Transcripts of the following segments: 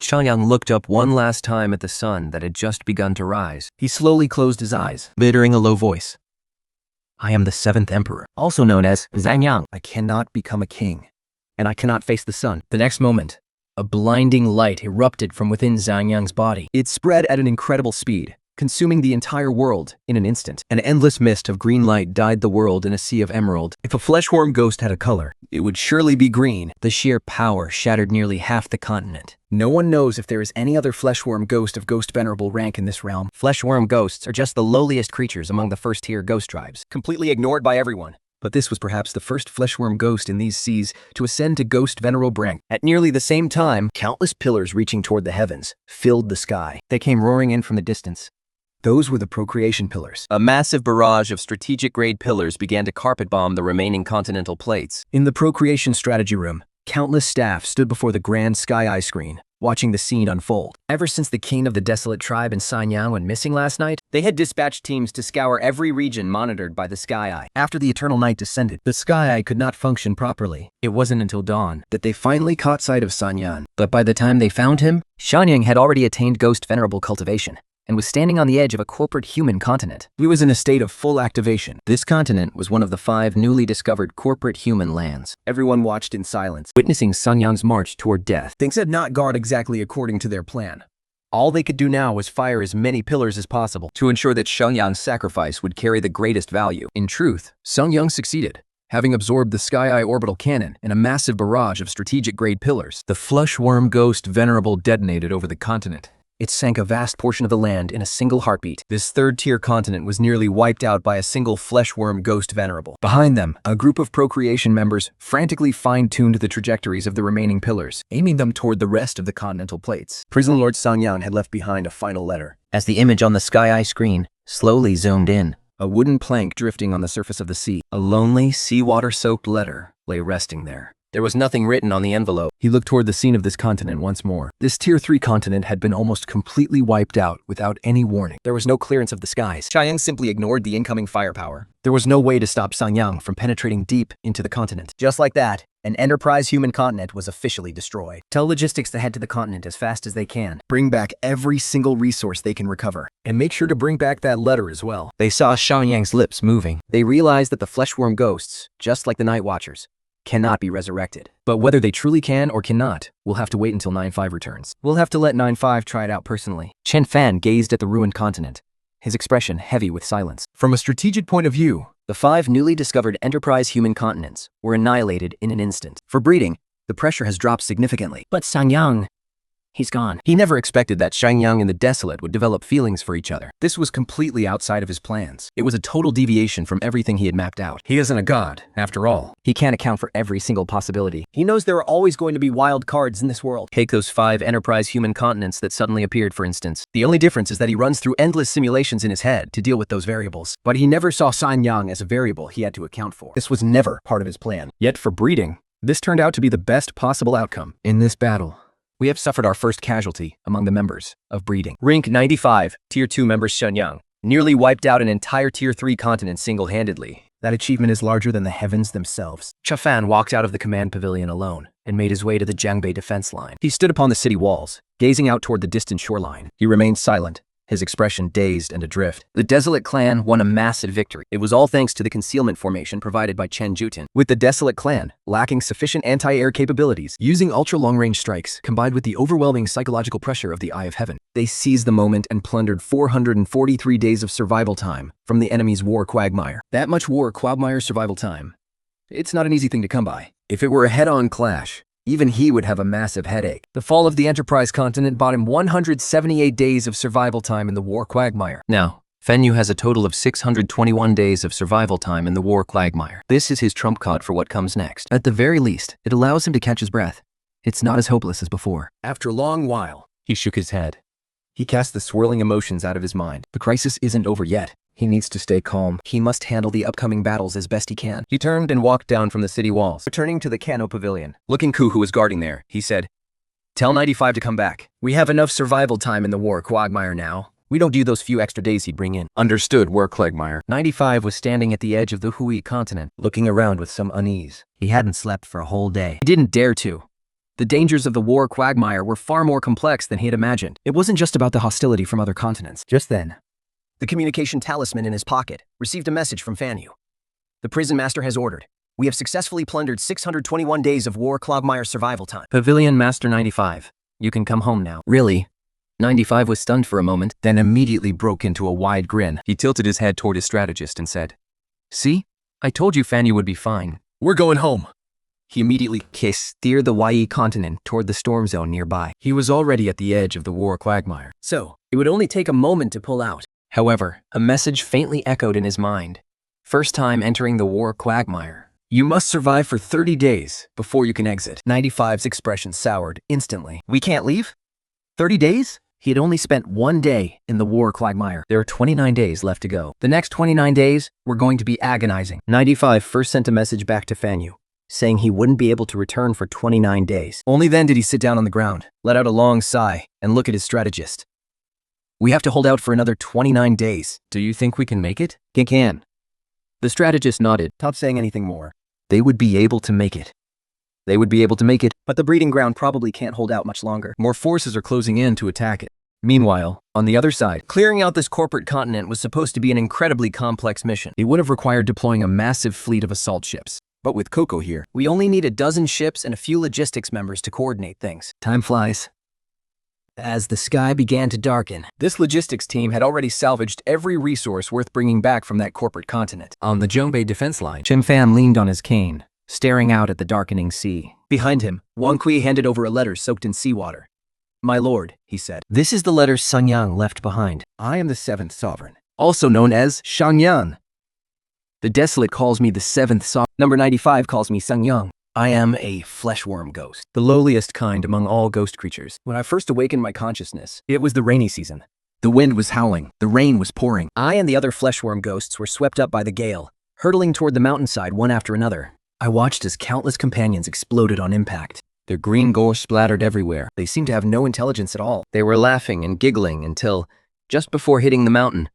Xiangyang looked up one last time at the sun that had just begun to rise. He slowly closed his eyes, muttering a low voice. I am the 7th emperor, also known as Zhangyang. I cannot become a king, and I cannot face the sun. The next moment, a blinding light erupted from within Zhangyang's body. It spread at an incredible speed, consuming the entire world in an instant. An endless mist of green light dyed the world in a sea of emerald. If a fleshworm ghost had a color, it would surely be green. The sheer power shattered nearly half the continent. No one knows if there is any other fleshworm ghost of ghost venerable rank in this realm. Fleshworm ghosts are just the lowliest creatures among the first-tier ghost tribes, completely ignored by everyone. But this was perhaps the first fleshworm ghost in these seas to ascend to ghost venerable rank. At nearly the same time, countless pillars reaching toward the heavens filled the sky. They came roaring in from the distance. Those were the procreation pillars. A massive barrage of strategic-grade pillars began to carpet-bomb the remaining continental plates. In the procreation strategy room, countless staff stood before the grand sky-eye screen, watching the scene unfold. Ever since the king of the desolate tribe in Sanyang went missing last night, they had dispatched teams to scour every region monitored by the Sky-Eye. After the eternal night descended, the Sky-Eye could not function properly. It wasn't until dawn that they finally caught sight of Sanyang. But by the time they found him, Xianyang had already attained ghost venerable cultivation and was standing on the edge of a corporate human continent. He was in a state of full activation. This continent was one of the 5 newly discovered corporate human lands. Everyone watched in silence, witnessing Sanyang's march toward death. Things had not gone exactly according to their plan. All they could do now was fire as many pillars as possible to ensure that Xiangyang's sacrifice would carry the greatest value. In truth, Xiangyang succeeded, having absorbed the Sky-Eye orbital cannon and a massive barrage of strategic-grade pillars. The fleshworm ghost venerable detonated over the continent. It sank a vast portion of the land in a single heartbeat. This 3rd-tier continent was nearly wiped out by a single fleshworm ghost venerable. Behind them, a group of procreation members frantically fine-tuned the trajectories of the remaining pillars, aiming them toward the rest of the continental plates. Prison Lord Sangyang had left behind a final letter. As the image on the Sky-Eye screen slowly zoomed in, a wooden plank drifting on the surface of the sea, a lonely, seawater-soaked letter lay resting there. There was nothing written on the envelope. He looked toward the scene of this continent once more. This Tier 3 continent had been almost completely wiped out without any warning. There was no clearance of the skies. Xianyang simply ignored the incoming firepower. There was no way to stop Sanyang from penetrating deep into the continent. Just like that, an Enterprise human continent was officially destroyed. Tell logistics to head to the continent as fast as they can. Bring back every single resource they can recover. And make sure to bring back that letter as well. They saw Xianyang's lips moving. They realized that the fleshworm ghosts, just like the Night Watchers, cannot be resurrected. But whether they truly can or cannot, we'll have to wait until 9-5 returns. We'll have to let 9-5 try it out personally. Chen Fan gazed at the ruined continent, his expression heavy with silence. From a strategic point of view, the 5 newly discovered Enterprise human continents were annihilated in an instant. For breeding, the pressure has dropped significantly. But Sanyang, he's gone. He never expected that Xiangyang and the Desolate would develop feelings for each other. This was completely outside of his plans. It was a total deviation from everything he had mapped out. He isn't a god, after all. He can't account for every single possibility. He knows there are always going to be wild cards in this world. Take those 5 Enterprise human continents that suddenly appeared, for instance. The only difference is that he runs through endless simulations in his head to deal with those variables. But he never saw Sanyang as a variable he had to account for. This was never part of his plan. Yet for breeding, this turned out to be the best possible outcome. In this battle, we have suffered our first casualty among the members of breeding. Rank 95, Tier 2 member Xiangyang nearly wiped out an entire Tier 3 continent single-handedly. That achievement is larger than the heavens themselves. Chafan walked out of the command pavilion alone and made his way to the Jiangbei defense line. He stood upon the city walls, gazing out toward the distant shoreline. He remained silent, his expression dazed and adrift. The Desolate clan won a massive victory. It was all thanks to the concealment formation provided by Chen Jutin. With the Desolate clan lacking sufficient anti-air capabilities, using ultra-long-range strikes combined with the overwhelming psychological pressure of the Eye of Heaven, they seized the moment and plundered 443 days of survival time from the enemy's war quagmire. That much war quagmire survival time, it's not an easy thing to come by. If it were a head-on clash, even he would have a massive headache. The fall of the Enterprise continent bought him 178 days of survival time in the war quagmire. Now, Fenyu has a total of 621 days of survival time in the war quagmire. This is his trump card for what comes next. At the very least, it allows him to catch his breath. It's not as hopeless as before. After a long while, he shook his head. He cast the swirling emotions out of his mind. The crisis isn't over yet. He needs to stay calm. He must handle the upcoming battles as best he can. He turned and walked down from the city walls, returning to the Kano Pavilion. Looking Ku, who was guarding there, he said, "Tell 95 to come back. We have enough survival time in the war quagmire now. We don't do those few extra days he'd bring in." Understood, war quagmire. 95 was standing at the edge of the Hui continent, looking around with some unease. He hadn't slept for a whole day. He didn't dare to. The dangers of the war quagmire were far more complex than he had imagined. It wasn't just about the hostility from other continents. Just then, the communication talisman in his pocket received a message from Fanyu. The prison master has ordered. We have successfully plundered 621 days of war quagmire survival time. Pavilion Master 95. You can come home now. Really? 95 was stunned for a moment, then immediately broke into a wide grin. He tilted his head toward his strategist and said, "See? I told you Fanyu would be fine. We're going home." He immediately steered the Yi continent toward the storm zone nearby. He was already at the edge of the war quagmire, so it would only take a moment to pull out. However, a message faintly echoed in his mind. First time entering the war quagmire. You must survive for 30 days before you can exit. 95's expression soured instantly. We can't leave? 30 days? He had only spent 1 day in the war quagmire. There are 29 days left to go. The next 29 days were going to be agonizing. 95 first sent a message back to Fanyu, saying he wouldn't be able to return for 29 days. Only then did he sit down on the ground, let out a long sigh, and look at his strategist. We have to hold out for another 29 days. Do you think we can make it? Can. The strategist nodded, not saying anything more. They would be able to make it. They would be able to make it, but the breeding ground probably can't hold out much longer. More forces are closing in to attack it. Meanwhile, on the other side, clearing out this corporate continent was supposed to be an incredibly complex mission. It would have required deploying a massive fleet of assault ships. But with Coco here, we only need a dozen ships and a few logistics members to coordinate things. Time flies. As the sky began to darken, this logistics team had already salvaged every resource worth bringing back from that corporate continent. On the Zhongbei defense line, Fan leaned on his cane, staring out at the darkening sea. Behind him, Wang Kui handed over a letter soaked in seawater. "My lord," he said, "this is the letter Sun Yang left behind. I am the 7th sovereign, also known as Shangyan. The Desolate calls me the 7th sovereign. Number 95 calls me Sun Yang. I am a fleshworm ghost, the lowliest kind among all ghost creatures. When I first awakened my consciousness, it was the rainy season. The wind was howling, the rain was pouring. I and the other fleshworm ghosts were swept up by the gale, hurtling toward the mountainside one after another. I watched as countless companions exploded on impact. Their green gore splattered everywhere. They seemed to have no intelligence at all. They were laughing and giggling until, just before hitting the mountain,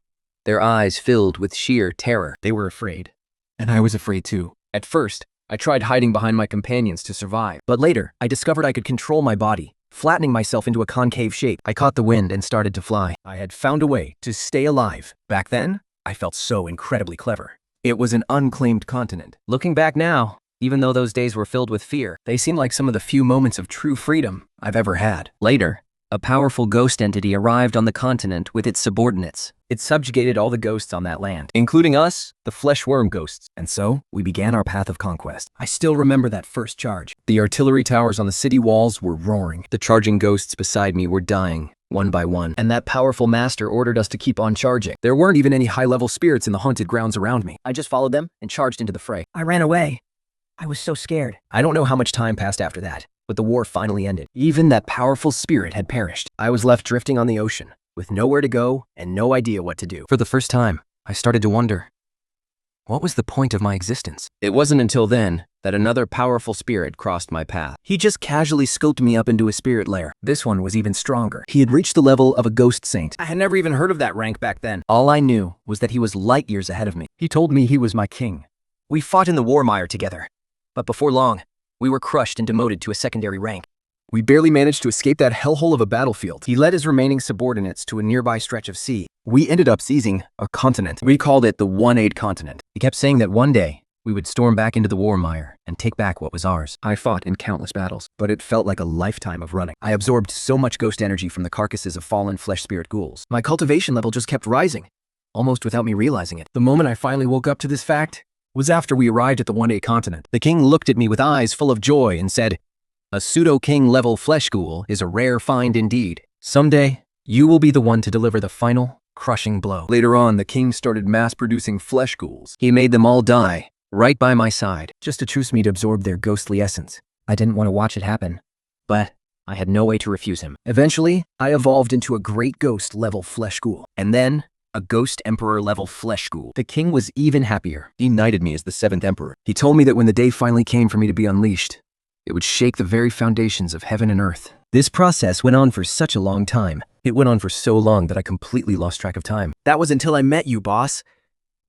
their eyes filled with sheer terror. They were afraid. And I was afraid too. At first, I tried hiding behind my companions to survive. But later, I discovered I could control my body, flattening myself into a concave shape. I caught the wind and started to fly. I had found a way to stay alive. Back then, I felt so incredibly clever. It was an unclaimed continent. Looking back now, even though those days were filled with fear, they seem like some of the few moments of true freedom I've ever had. Later, a powerful ghost entity arrived on the continent with its subordinates. It subjugated all the ghosts on that land, including us, the fleshworm ghosts. And so, we began our path of conquest. I still remember that first charge. The artillery towers on the city walls were roaring. The charging ghosts beside me were dying, one by one. And that powerful master ordered us to keep on charging. There weren't even any high-level spirits in the haunted grounds around me. I just followed them and charged into the fray. I ran away. I was so scared. I don't know how much time passed after that, but the war finally ended. Even that powerful spirit had perished. I was left drifting on the ocean, with nowhere to go and no idea what to do. For the first time, I started to wonder, what was the point of my existence? It wasn't until then that another powerful spirit crossed my path. He just casually scoped me up into a spirit lair. This one was even stronger. He had reached the level of a ghost saint. I had never even heard of that rank back then. All I knew was that he was light years ahead of me. He told me he was my king. We fought in the war mire together. But before long, we were crushed and demoted to a secondary rank. We barely managed to escape that hellhole of a battlefield. He led his remaining subordinates to a nearby stretch of sea. We ended up seizing a continent. We called it the 1-8 continent. He kept saying that one day, we would storm back into the war mire and take back what was ours. I fought in countless battles, but it felt like a lifetime of running. I absorbed so much ghost energy from the carcasses of fallen flesh spirit ghouls. My cultivation level just kept rising, almost without me realizing it. The moment I finally woke up to this fact was after we arrived at the 1-8 continent. The king looked at me with eyes full of joy and said, "A pseudo-king level flesh ghoul is a rare find indeed. Someday, you will be the one to deliver the final, crushing blow." Later on, the king started mass-producing flesh ghouls. He made them all die, right by my side, just to choose me to absorb their ghostly essence. I didn't want to watch it happen, but I had no way to refuse him. Eventually, I evolved into a great ghost level flesh ghoul, and then a ghost emperor level flesh ghoul. The king was even happier. He knighted me as the 7th emperor. He told me that when the day finally came for me to be unleashed, it would shake the very foundations of heaven and earth. This process went on for such a long time. It went on for so long that I completely lost track of time. That was until I met you, boss.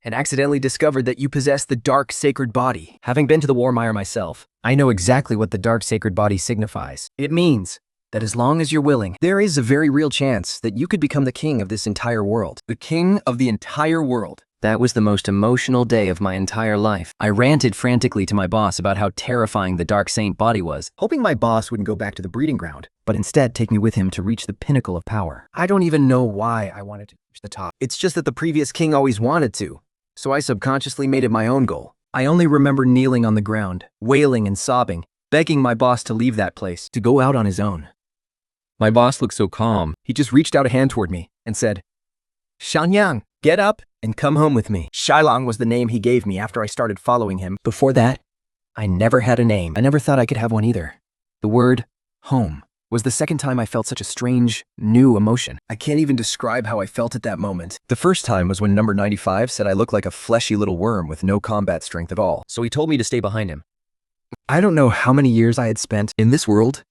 and accidentally discovered that you possess the dark sacred body. Having been to the Warmire myself, I know exactly what the dark sacred body signifies. It means that as long as you're willing, there is a very real chance that you could become the king of this entire world. The king of the entire world. That was the most emotional day of my entire life. I ranted frantically to my boss about how terrifying the dark saint body was, hoping my boss wouldn't go back to the breeding ground, but instead take me with him to reach the pinnacle of power. I don't even know why I wanted to reach the top. It's just that the previous king always wanted to, so I subconsciously made it my own goal. I only remember kneeling on the ground, wailing and sobbing, begging my boss to leave that place, to go out on his own. My boss looked so calm. He just reached out a hand toward me and said, "Shanyang, get up and come home with me." Shilong was the name he gave me after I started following him. Before that, I never had a name. I never thought I could have one either. The word home was the second time I felt such a strange, new emotion. I can't even describe how I felt at that moment. The first time was when number 95 said I looked like a fleshy little worm with no combat strength at all, so he told me to stay behind him. I don't know how many years I had spent in this world,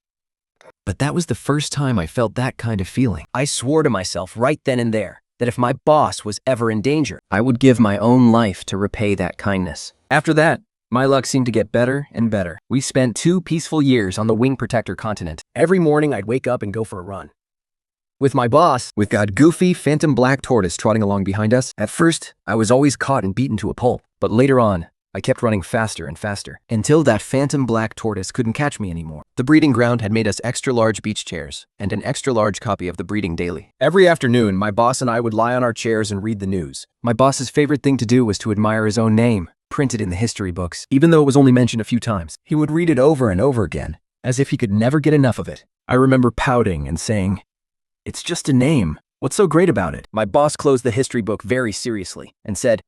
but that was the first time I felt that kind of feeling. I swore to myself right then and there that if my boss was ever in danger, I would give my own life to repay that kindness. After that, my luck seemed to get better and better. We spent 2 peaceful years on the Wing Protector continent. Every morning I'd wake up and go for a run with my boss, with that goofy phantom black tortoise trotting along behind us. At first, I was always caught and beaten to a pulp, but later on, I kept running faster and faster, until that phantom black tortoise couldn't catch me anymore. The breeding ground had made us extra-large beach chairs, and an extra-large copy of the Breeding Daily. Every afternoon, my boss and I would lie on our chairs and read the news. My boss's favorite thing to do was to admire his own name, printed in the history books. Even though it was only mentioned a few times, he would read it over and over again, as if he could never get enough of it. I remember pouting and saying, "It's just a name. What's so great about it?" My boss closed the history book very seriously and said,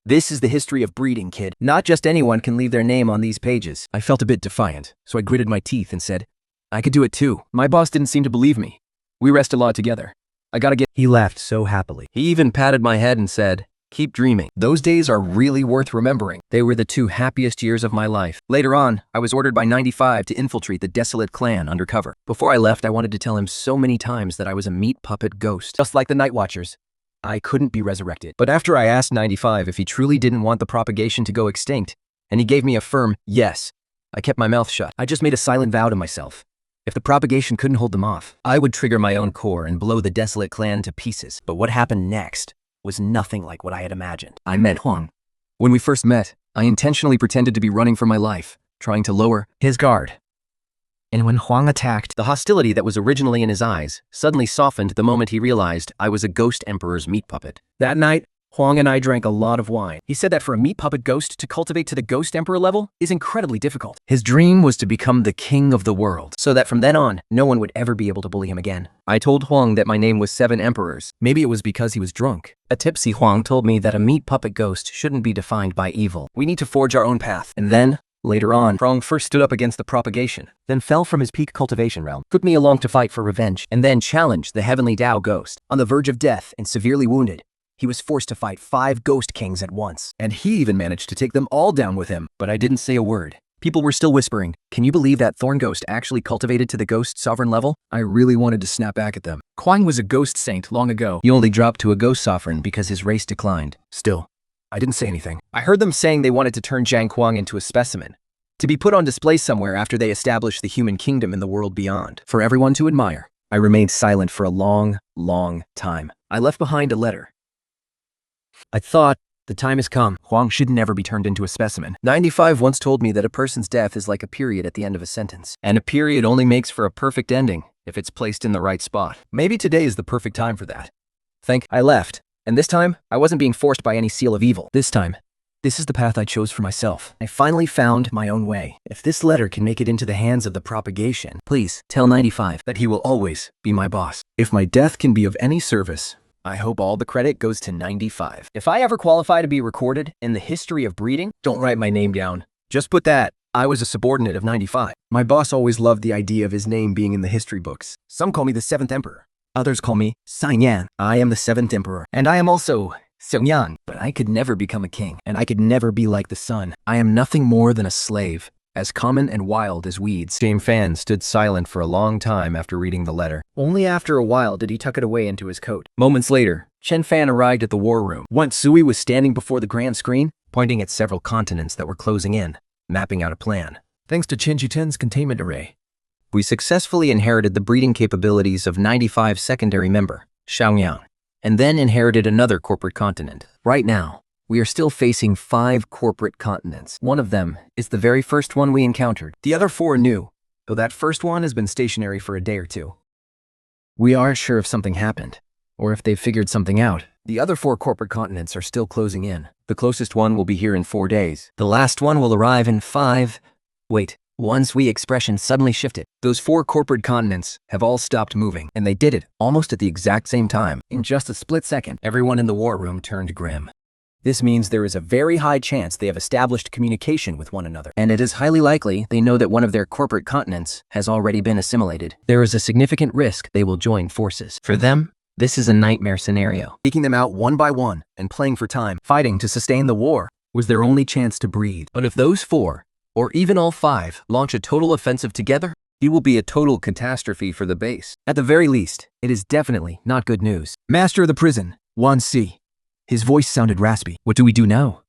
"This is the history of breeding, kid. Not just anyone can leave their name on these pages." I felt a bit defiant, so I gritted my teeth and said, "I could do it too." My boss didn't seem to believe me. We rest a lot together. I gotta get— He laughed so happily. He even patted my head and said, "Keep dreaming." Those days are really worth remembering. They were the 2 happiest years of my life. Later on, I was ordered by 95 to infiltrate the Desolate clan undercover. Before I left, I wanted to tell him so many times that I was a meat puppet ghost. Just like the Night Watchers, I couldn't be resurrected. But after I asked 95 if he truly didn't want the propagation to go extinct, and he gave me a firm yes, I kept my mouth shut. I just made a silent vow to myself. If the propagation couldn't hold them off, I would trigger my own core and blow the Desolate clan to pieces. But what happened next was nothing like what I had imagined. I met Huang. When we first met, I intentionally pretended to be running for my life, trying to lower his guard. And when Huang attacked, the hostility that was originally in his eyes suddenly softened the moment he realized I was a ghost emperor's meat puppet. That night, Huang and I drank a lot of wine. He said that for a meat puppet ghost to cultivate to the ghost emperor level is incredibly difficult. His dream was to become the king of the world, so that from then on, no one would ever be able to bully him again. I told Huang that my name was 7 Emperors. Maybe it was because he was drunk. A tipsy Huang told me that a meat puppet ghost shouldn't be defined by evil. We need to forge our own path. And then, later on, Huang first stood up against the propagation, then fell from his peak cultivation realm, took me along to fight for revenge, and then challenged the heavenly Tao ghost. On the verge of death and severely wounded, he was forced to fight 5 ghost kings at once. And he even managed to take them all down with him. But I didn't say a word. People were still whispering, "Can you believe that Thorn Ghost actually cultivated to the ghost sovereign level?" I really wanted to snap back at them. Huang was a ghost saint long ago. He only dropped to a ghost sovereign because his race declined. Still, I didn't say anything. I heard them saying they wanted to turn Zhang Huang into a specimen, to be put on display somewhere after they established the human kingdom in the world beyond, for everyone to admire. I remained silent for a long, long time. I left behind a letter. I thought, the time has come. Huang should never be turned into a specimen. 95 once told me that a person's death is like a period at the end of a sentence, and a period only makes for a perfect ending if it's placed in the right spot. Maybe today is the perfect time for that. I left, and this time, I wasn't being forced by any seal of evil. This time, this is the path I chose for myself. I finally found my own way. If this letter can make it into the hands of the propagation, please tell 95 that he will always be my boss. If my death can be of any service, I hope all the credit goes to 95. If I ever qualify to be recorded in the history of breeding, don't write my name down. Just put that I was a subordinate of 95. My boss always loved the idea of his name being in the history books. Some call me the 7th Emperor. Others call me Saiyan. I am the 7th Emperor, and I am also Xiongyan. But I could never become a king, and I could never be like the sun. I am nothing more than a slave as common and wild as weeds. Chen Fan stood silent for a long time after reading the letter. Only after a while did he tuck it away into his coat. Moments later, Chen Fan arrived at the war room. Wan Sui was standing before the grand screen, pointing at several continents that were closing in, mapping out a plan. Thanks to Chen Jiten's containment array, we successfully inherited the breeding capabilities of 95 secondary member, Xiaoyang, and then inherited another corporate continent. Right now, we are still facing 5 corporate continents. One of them is the very first one we encountered. The other 4 are new, though that first one has been stationary for a day or two. We aren't sure if something happened, or if they've figured something out. The other 4 corporate continents are still closing in. The closest one will be here in 4 days. The last one will arrive in 5. Wait. Wan's Wei expression suddenly shifted. Those 4 corporate continents have all stopped moving, and they did it almost at the exact same time. In just a split second, everyone in the war room turned grim. This means there is a very high chance they have established communication with one another, and it is highly likely they know that one of their corporate continents has already been assimilated. There is a significant risk they will join forces. For them, this is a nightmare scenario. Taking them out one by one and playing for time, fighting to sustain the war, was their only chance to breathe. But if those 4, or even all 5, launch a total offensive together, it will be a total catastrophe for the base. At the very least, it is definitely not good news. Master of the prison, Wan Si. His voice sounded raspy. What do we do now?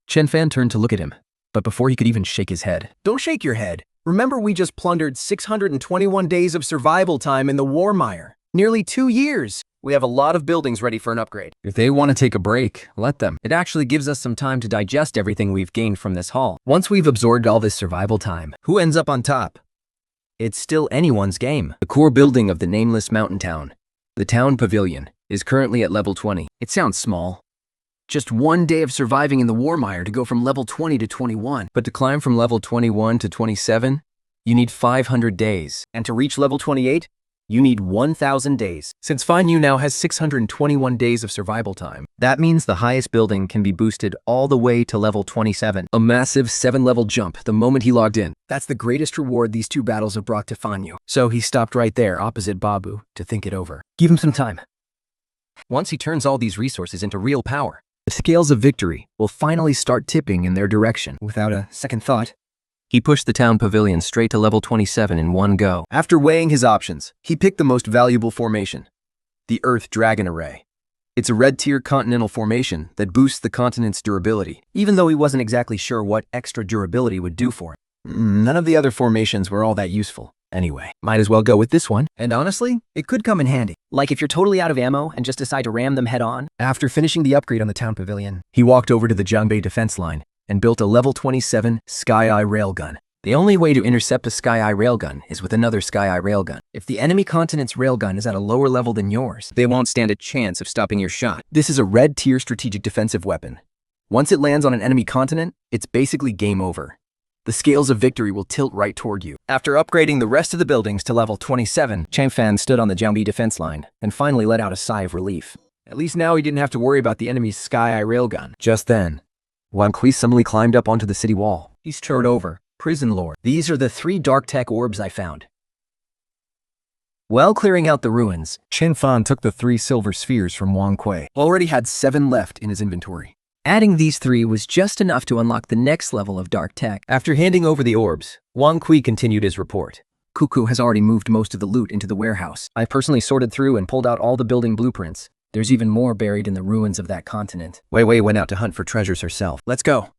Chen Fan turned to look at him, but before he could even shake his head. Don't shake your head. Remember, we just plundered 621 days of survival time in the war mire. Nearly 2 years. We have a lot of buildings ready for an upgrade. If they want to take a break, let them. It actually gives us some time to digest everything we've gained from this haul. Once we've absorbed all this survival time, who ends up on top? It's still anyone's game. The core building of the nameless mountain town, the town pavilion, is currently at level 20. It sounds small. Just 1 day of surviving in the war mire to go from level 20 to 21. But to climb from level 21 to 27, you need 500 days. And to reach level 28, you need 1,000 days. Since Fan Yu now has 621 days of survival time, that means the highest building can be boosted all the way to level 27. A massive 7-level jump the moment he logged in. That's the greatest reward these 2 battles have brought to Fan Yu. So he stopped right there opposite Babu to think it over. Give him some time. Once he turns all these resources into real power, the scales of victory will finally start tipping in their direction. Without a second thought, he pushed the town pavilion straight to level 27 in one go. After weighing his options, he picked the most valuable formation, the Earth Dragon Array. It's a red-tier continental formation that boosts the continent's durability, even though he wasn't exactly sure what extra durability would do for it. None of the other formations were all that useful. Anyway, might as well go with this one. And honestly, it could come in handy. Like if you're totally out of ammo and just decide to ram them head on. After finishing the upgrade on the town pavilion, he walked over to the Jiangbei defense line and built a level 27 Sky Eye railgun. The only way to intercept a Sky Eye railgun is with another Sky Eye railgun. If the enemy continent's railgun is at a lower level than yours, they won't stand a chance of stopping your shot. This is a red-tier strategic defensive weapon. Once it lands on an enemy continent, it's basically game over. The scales of victory will tilt right toward you. After upgrading the rest of the buildings to level 27, Chen Fan stood on the Jiangbei defense line and finally let out a sigh of relief. At least now he didn't have to worry about the enemy's Sky Eye railgun. Just then, Wan Kui suddenly climbed up onto the city wall. He strode over. Prison Lord. These are the 3 dark tech orbs I found. While clearing out the ruins, Chen Fan took the 3 silver spheres from Wang Kui. Already had 7 left in his inventory. Adding these 3 was just enough to unlock the next level of dark tech. After handing over the orbs, Wang Kui continued his report. Cuckoo has already moved most of the loot into the warehouse. I personally sorted through and pulled out all the building blueprints. There's even more buried in the ruins of that continent. Wei Wei went out to hunt for treasures herself. Let's go.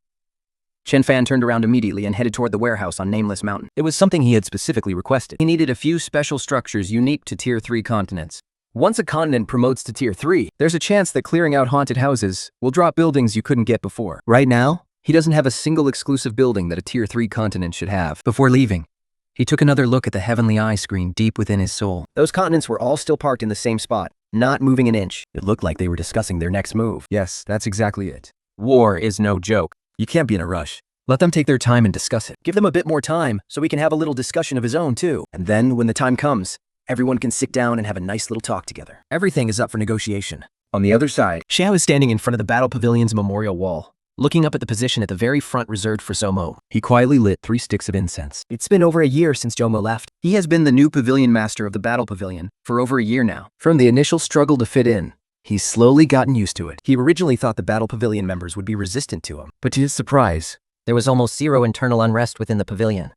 Chen Fan turned around immediately and headed toward the warehouse on Nameless Mountain. It was something he had specifically requested. He needed a few special structures unique to Tier 3 continents. Once a continent promotes to Tier 3, there's a chance that clearing out haunted houses will drop buildings you couldn't get before. Right now, he doesn't have a single exclusive building that a Tier 3 continent should have. Before leaving, he took another look at the Heavenly Eye screen deep within his soul. Those continents were all still parked in the same spot, not moving an inch. It looked like they were discussing their next move. Yes, that's exactly it. War is no joke. You can't be in a rush. Let them take their time and discuss it. Give them a bit more time so we can have a little discussion of his own too. And then when the time comes, everyone can sit down and have a nice little talk together. Everything is up for negotiation. On the other side, Xiao is standing in front of the Battle Pavilion's memorial wall, looking up at the position at the very front reserved for Zomo. He quietly lit 3 sticks of incense. It's been over a year since Jomo left. He has been the new pavilion master of the Battle Pavilion for over a year now. From the initial struggle to fit in, he's slowly gotten used to it. He originally thought the Battle Pavilion members would be resistant to him, but to his surprise, There was almost zero internal unrest within the pavilion.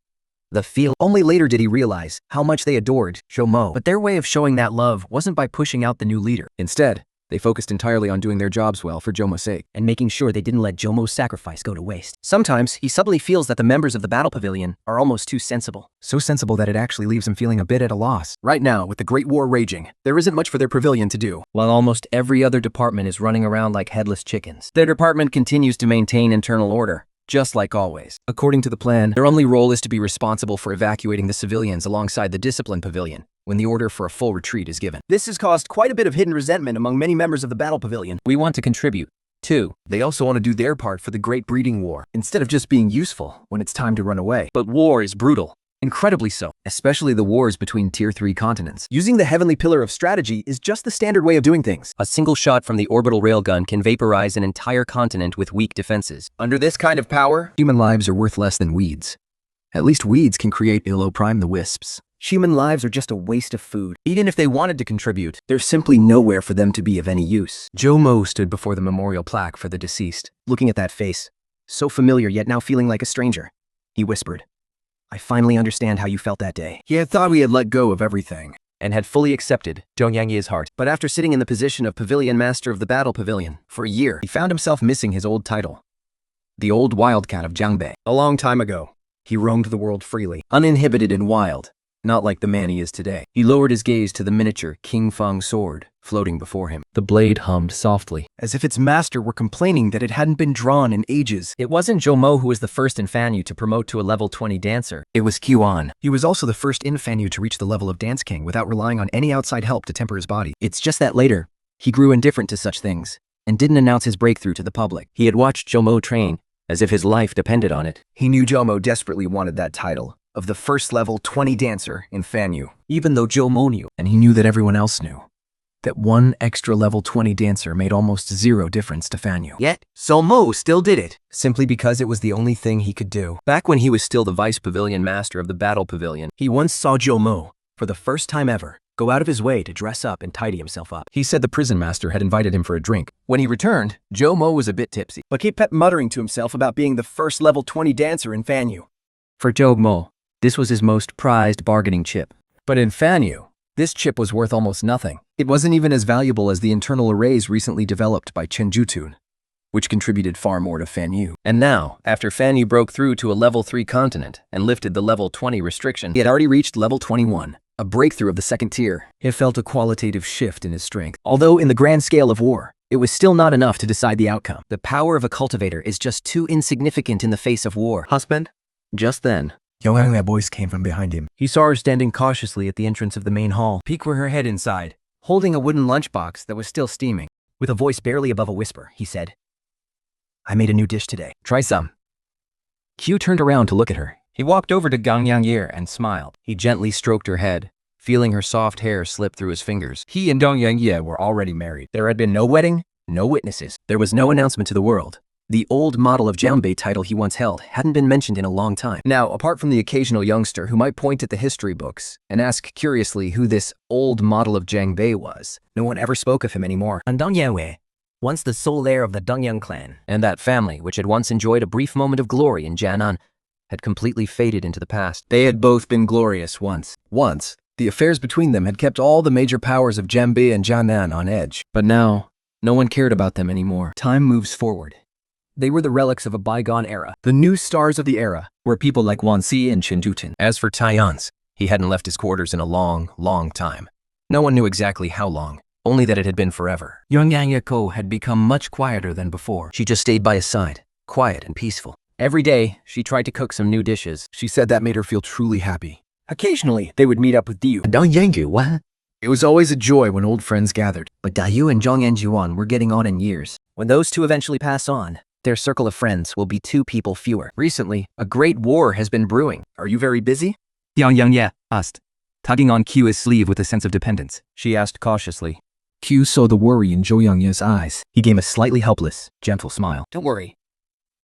Only later did he realize how much they adored Zhou. But their way of showing that love wasn't by pushing out the new leader. Instead, they focused entirely on doing their jobs well for Zhou's sake, and making sure they didn't let Zhou's sacrifice go to waste. Sometimes, he subtly feels that the members of the battle pavilion are almost too sensible. So sensible that it actually leaves him feeling a bit at a loss. Right now, with the Great War raging, there isn't much for their pavilion to do, while almost every other department is running around like headless chickens. Their department continues to maintain internal order, just like always. According to the plan, their only role is to be responsible for evacuating the civilians alongside the discipline pavilion when the order for a full retreat is given. This has caused quite a bit of hidden resentment among many members of the battle pavilion. We want to contribute, too. They also want to do their part for the Great Breeding War, instead of just being useful when it's time to run away. But war is brutal. Incredibly so, especially the wars between Tier 3 continents. Using the Heavenly Pillar of Strategy is just the standard way of doing things. A single shot from the orbital railgun can vaporize an entire continent with weak defenses. Under this kind of power, human lives are worth less than weeds. At least weeds can create prime the wisps. Human lives are just a waste of food. Even if they wanted to contribute, there's simply nowhere for them to be of any use. Zhou stood before the memorial plaque for the deceased, looking at that face, so familiar yet now feeling like a stranger. He whispered, "I finally understand how you felt that day." He had thought we had let go of everything, and had fully accepted Zhou Yangye's heart. But after sitting in the position of Pavilion Master of the Battle Pavilion for a year, he found himself missing his old title, the old wildcat of Jiangbei. A long time ago, he roamed the world freely, uninhibited and wild, not like the man he is today. He lowered his gaze to the miniature King Feng sword floating before him. The blade hummed softly, as if its master were complaining that it hadn't been drawn in ages. It wasn't Zhou who was the first in Fanyu to promote to a level 20 dancer. It was Qian. He was also the first in Fanyu to reach the level of Dance King without relying on any outside help to temper his body. It's just that later, he grew indifferent to such things, and didn't announce his breakthrough to the public. He had watched Zhou train, as if his life depended on it. He knew Zhou desperately wanted that title of the first level 20 dancer in Fanyu, even though Zhou knew, and he knew that everyone else knew, that one extra level 20 dancer made almost zero difference to Fanyu. Yet, Zhou still did it, simply because it was the only thing he could do. Back when he was still the Vice Pavilion Master of the Battle Pavilion, he once saw Zhou, for the first time ever, go out of his way to dress up and tidy himself up. He said the prison master had invited him for a drink. When he returned, Zhou was a bit tipsy, but he kept muttering to himself about being the first level 20 dancer in Fanyu. For Zhou, this was his most prized bargaining chip. But in Fanyu, this chip was worth almost nothing. It wasn't even as valuable as the internal arrays recently developed by Chen Jutun, which contributed far more to Fanyu. And now, after Fanyu broke through to a level 3 continent and lifted the level 20 restriction, he had already reached level 21, a breakthrough of the second tier. He felt a qualitative shift in his strength. Although in the grand scale of war, it was still not enough to decide the outcome. The power of a cultivator is just too insignificant in the face of war. Husband? Just then, Young's voice came from behind him. He saw her standing cautiously at the entrance of the main hall, peeking her head inside, holding a wooden lunchbox that was still steaming. With a voice barely above a whisper, he said, "I made a new dish today. Try some." Q turned around to look at her. He walked over to Gang Yangye and smiled. He gently stroked her head, feeling her soft hair slip through his fingers. He and Gang Yangye were already married. There had been no wedding, no witnesses. There was no announcement to the world. The old model of Jiangbei title he once held hadn't been mentioned in a long time. Now, apart from the occasional youngster who might point at the history books and ask curiously who this old model of Jiangbei was, no one ever spoke of him anymore. And Deng Yanwei, once the sole heir of the Dongyang clan, and that family, which had once enjoyed a brief moment of glory in Jianan, had completely faded into the past. They had both been glorious once. Once, the affairs between them had kept all the major powers of Jiangbei and Jianan on edge. But now, no one cared about them anymore. Time moves forward. They were the relics of a bygone era. The new stars of the era were people like Wan Si and Chen Jutun. As for Taiyans, he hadn't left his quarters in a long, long time. No one knew exactly how long, only that it had been forever. Young Yang Yako had become much quieter than before. She just stayed by his side, quiet and peaceful. Every day, she tried to cook some new dishes. She said that made her feel truly happy. Occasionally, they would meet up with Diu. It was always a joy when old friends gathered. But Dayu and Zhang Yanjuan were getting on in years. When those two eventually pass on, their circle of friends will be 2 people fewer. Recently, a great war has been brewing. Are you very busy? Yang Yang asked, tugging on Q's sleeve with a sense of dependence. She asked cautiously. Q saw the worry in Zhou Yangye's eyes. He gave a slightly helpless, gentle smile. Don't worry.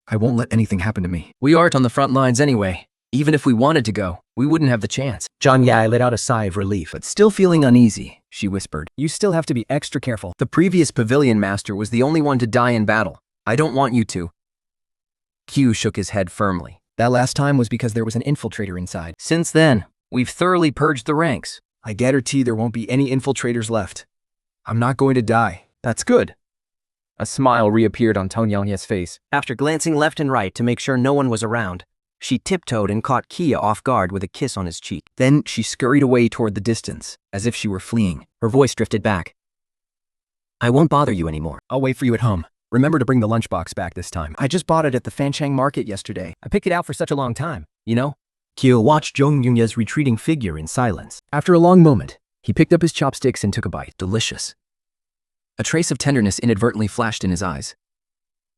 I won't let anything happen to me. We aren't on the front lines anyway. Even if we wanted to go, we wouldn't have the chance. Zhang Yai let out a sigh of relief, but still feeling uneasy, she whispered. You still have to be extra careful. The previous pavilion master was the only one to die in battle. I don't want you to. Q shook his head firmly. That last time was because there was an infiltrator inside. Since then, we've thoroughly purged the ranks. I guarantee there won't be any infiltrators left. I'm not going to die. That's good. A smile reappeared on Tong Yangye's face. After glancing left and right to make sure no one was around, she tiptoed and caught Kia off guard with a kiss on his cheek. Then she scurried away toward the distance, as if she were fleeing. Her voice drifted back. I won't bother you anymore. I'll wait for you at home. Remember to bring the lunchbox back this time. I just bought it at the Fanchang market yesterday. I picked it out for such a long time, you know? Kia watched Zhong Yunye's retreating figure in silence. After a long moment, he picked up his chopsticks and took a bite. Delicious. A trace of tenderness inadvertently flashed in his eyes.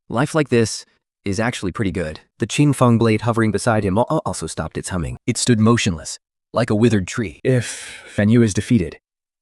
Life like this is actually pretty good. The Qingfeng blade hovering beside him also stopped its humming. It stood motionless, like a withered tree. If Fan Yu is defeated,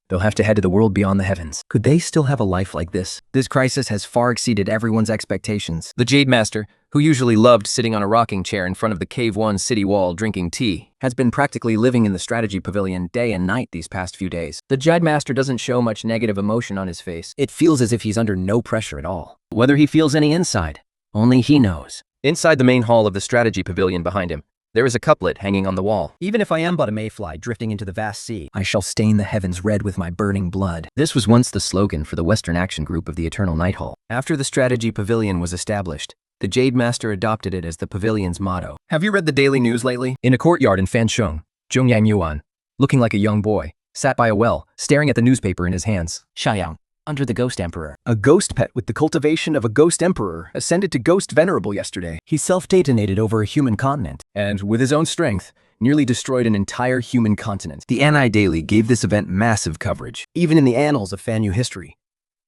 they'll have to head to the world beyond the heavens. Could they still have a life like this? This crisis has far exceeded everyone's expectations. The Jade Master, who usually loved sitting on a rocking chair in front of the Cave 1 city wall drinking tea, has been practically living in the strategy pavilion day and night these past few days. The Jade Master doesn't show much negative emotion on his face. It feels as if he's under no pressure at all. Whether he feels any inside, only he knows. Inside the main hall of the strategy pavilion behind him, there is a couplet hanging on the wall. Even if I am but a mayfly drifting into the vast sea, I shall stain the heavens red with my burning blood. This was once the slogan for the Western Action Group of the Eternal Night Hall. After the strategy pavilion was established, the Jade Master adopted it as the pavilion's motto. Have you read the daily news lately? In a courtyard in Fansheng, Zhong Yangyuan, looking like a young boy, sat by a well, staring at the newspaper in his hands. Xiaoyang, under the Ghost Emperor. A ghost pet with the cultivation of a ghost emperor ascended to Ghost Venerable yesterday. He self-detonated over a human continent, And with his own strength, nearly destroyed an entire human continent. The Anai Daily gave this event massive coverage, even in the annals of Fan Yu history.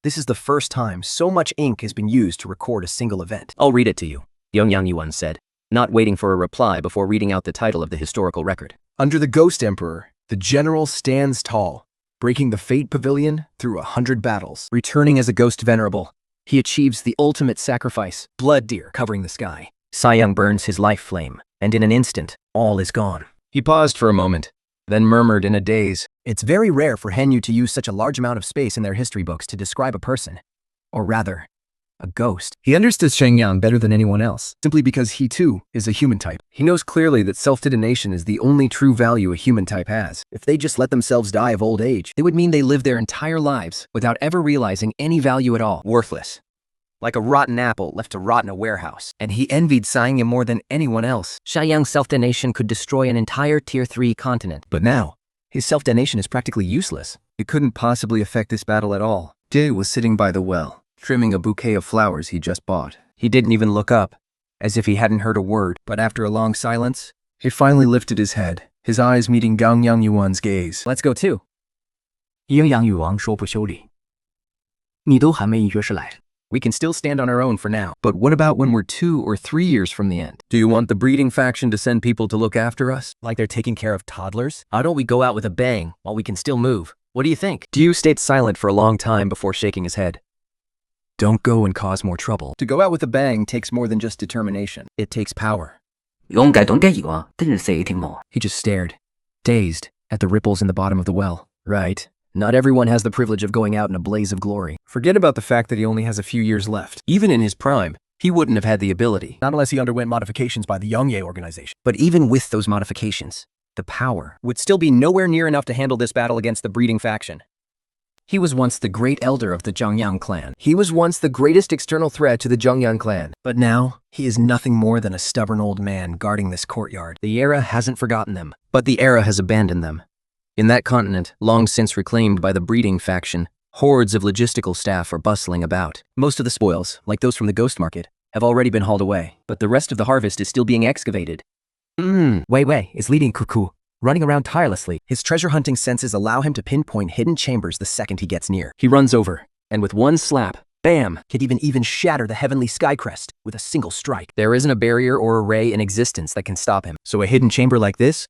This is the first time so much ink has been used to record a single event. I'll read it to you, Yang Yuan said, not waiting for a reply before reading out the title of the historical record. Under the Ghost Emperor, the general stands tall, breaking the Fate Pavilion through 100 battles. Returning as a Ghost Venerable, he achieves the ultimate sacrifice, blood deer covering the sky. Saiyang burns his life flame, and in an instant, all is gone. He paused for a moment, then murmured in a daze. It's very rare for Henyu to use such a large amount of space in their history books to describe a person. Or rather, a ghost. He understood Shengyang better than anyone else, simply because he too is a human type. He knows clearly that self-detonation is the only true value a human type has. If they just let themselves die of old age, it would mean they lived their entire lives without ever realizing any value at all. Worthless. Like a rotten apple left to rot in a warehouse. And he envied Saiyang more than anyone else. Xiaoyang's self-detonation could destroy an entire Tier 3 continent. But now, his self-detonation is practically useless. It couldn't possibly affect this battle at all. Day was sitting by the well, trimming a bouquet of flowers he just bought. He didn't even look up, as if he hadn't heard a word. But after a long silence, he finally lifted his head, his eyes meeting Gang Yangyuan's gaze. Let's go too. 阴阳女王说不修理，你都还没一月是来。 We can still stand on our own for now. But what about when we're 2 or 3 years from the end? Do you want the breeding faction to send people to look after us? Like they're taking care of toddlers? How don't we go out with a bang while we can still move? What do you think? Diu stayed silent for a long time before shaking his head. Don't go and cause more trouble. To go out with a bang takes more than just determination. It takes power. 勇敢懂得意話，真係死挺冇。 He just stared, dazed, at the ripples in the bottom of the well. Right. Not everyone has the privilege of going out in a blaze of glory. Forget about the fact that he only has a few years left. Even in his prime, he wouldn't have had the ability. Not unless he underwent modifications by the Yongye organization. But even with those modifications, the power would still be nowhere near enough to handle this battle against the breeding faction. He was once the great elder of the Zhongyang clan. He was once the greatest external threat to the Zhongyang clan. But now, he is nothing more than a stubborn old man guarding this courtyard. The era hasn't forgotten them, but the era has abandoned them. In that continent, long since reclaimed by the breeding faction, hordes of logistical staff are bustling about. Most of the spoils, like those from the ghost market, have already been hauled away, but the rest of the harvest is still being excavated. Wei Wei is leading Cuckoo, running around tirelessly. His treasure-hunting senses allow him to pinpoint hidden chambers the second he gets near. He runs over, and with one slap, bam, can even shatter the heavenly sky crest with a single strike. There isn't a barrier or array in existence that can stop him. So a hidden chamber like this?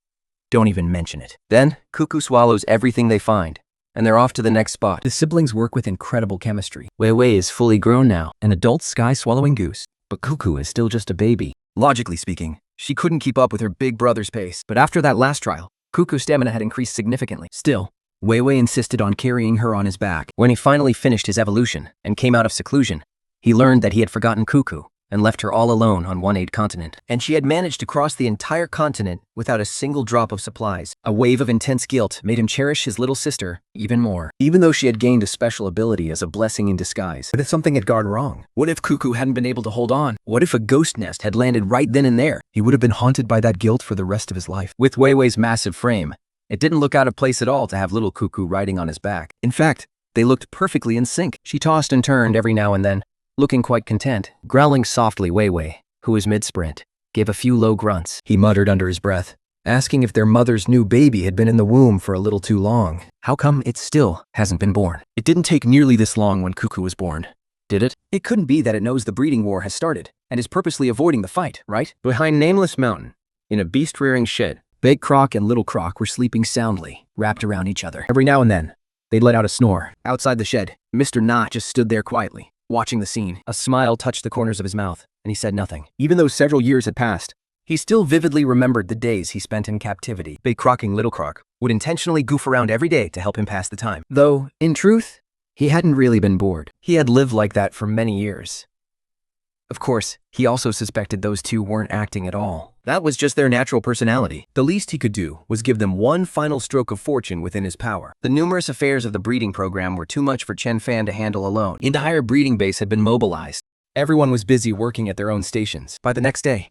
Don't even mention it. Then, Cuckoo swallows everything they find, and they're off to the next spot. The siblings work with incredible chemistry. Wei Wei is fully grown now, an adult sky-swallowing goose. But Cuckoo is still just a baby. Logically speaking, she couldn't keep up with her big brother's pace. But after that last trial, Cuckoo's stamina had increased significantly. Still, Wei Wei insisted on carrying her on his back. When he finally finished his evolution and came out of seclusion, he learned that he had forgotten Cuckoo, and left her all alone on 1/8 continent. And she had managed to cross the entire continent without a single drop of supplies. A wave of intense guilt made him cherish his little sister even more, even though she had gained a special ability as a blessing in disguise. What if something had gone wrong? What if Cuckoo hadn't been able to hold on? What if a ghost nest had landed right then and there? He would have been haunted by that guilt for the rest of his life. With Wei Wei's massive frame, it didn't look out of place at all to have little Cuckoo riding on his back. In fact, they looked perfectly in sync. She tossed and turned every now and then, looking quite content. Growling softly, Wei Wei, who was mid-sprint, gave a few low grunts. He muttered under his breath, asking if their mother's new baby had been in the womb for a little too long. How come it still hasn't been born? It didn't take nearly this long when Cuckoo was born, did it? It couldn't be that it knows the breeding war has started and is purposely avoiding the fight, right? Behind Nameless Mountain, in a beast-rearing shed, Big Croc and Little Croc were sleeping soundly, wrapped around each other. Every now and then, they'd let out a snore. Outside the shed, Mr. Na just stood there quietly, watching the scene. A smile touched the corners of his mouth, and he said nothing. Even though several years had passed, he still vividly remembered the days he spent in captivity. Big Croc and Little Croc would intentionally goof around every day to help him pass the time. Though, in truth, he hadn't really been bored. He had lived like that for many years. Of course, he also suspected those two weren't acting at all. That was just their natural personality. The least he could do was give them one final stroke of fortune within his power. The numerous affairs of the breeding program were too much for Chen Fan to handle alone. The entire breeding base had been mobilized. Everyone was busy working at their own stations. By the next day,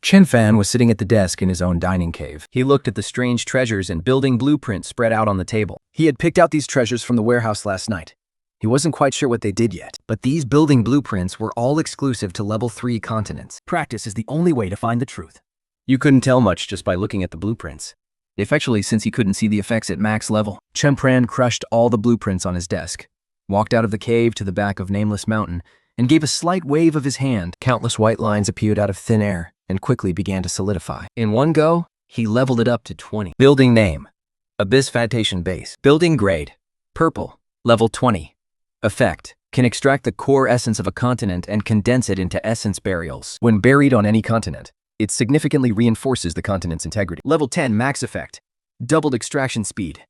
Chen Fan was sitting at the desk in his own dining cave. He looked at the strange treasures and building blueprints spread out on the table. He had picked out these treasures from the warehouse last night. He wasn't quite sure what they did yet, but these building blueprints were all exclusive to level 3 continents. Practice is the only way to find the truth. You couldn't tell much just by looking at the blueprints. Effectively, since he couldn't see the effects at max level, Chen Fan crushed all the blueprints on his desk, walked out of the cave to the back of Nameless Mountain, and gave a slight wave of his hand. Countless white lines appeared out of thin air and quickly began to solidify. In one go, he leveled it up to 20. Building name: Abyss Fantation Base. Building grade: Purple, level 20. Effect: can extract the core essence of a continent and condense it into essence burials. When buried on any continent, it significantly reinforces the continent's integrity. Level 10 max effect: doubled extraction speed.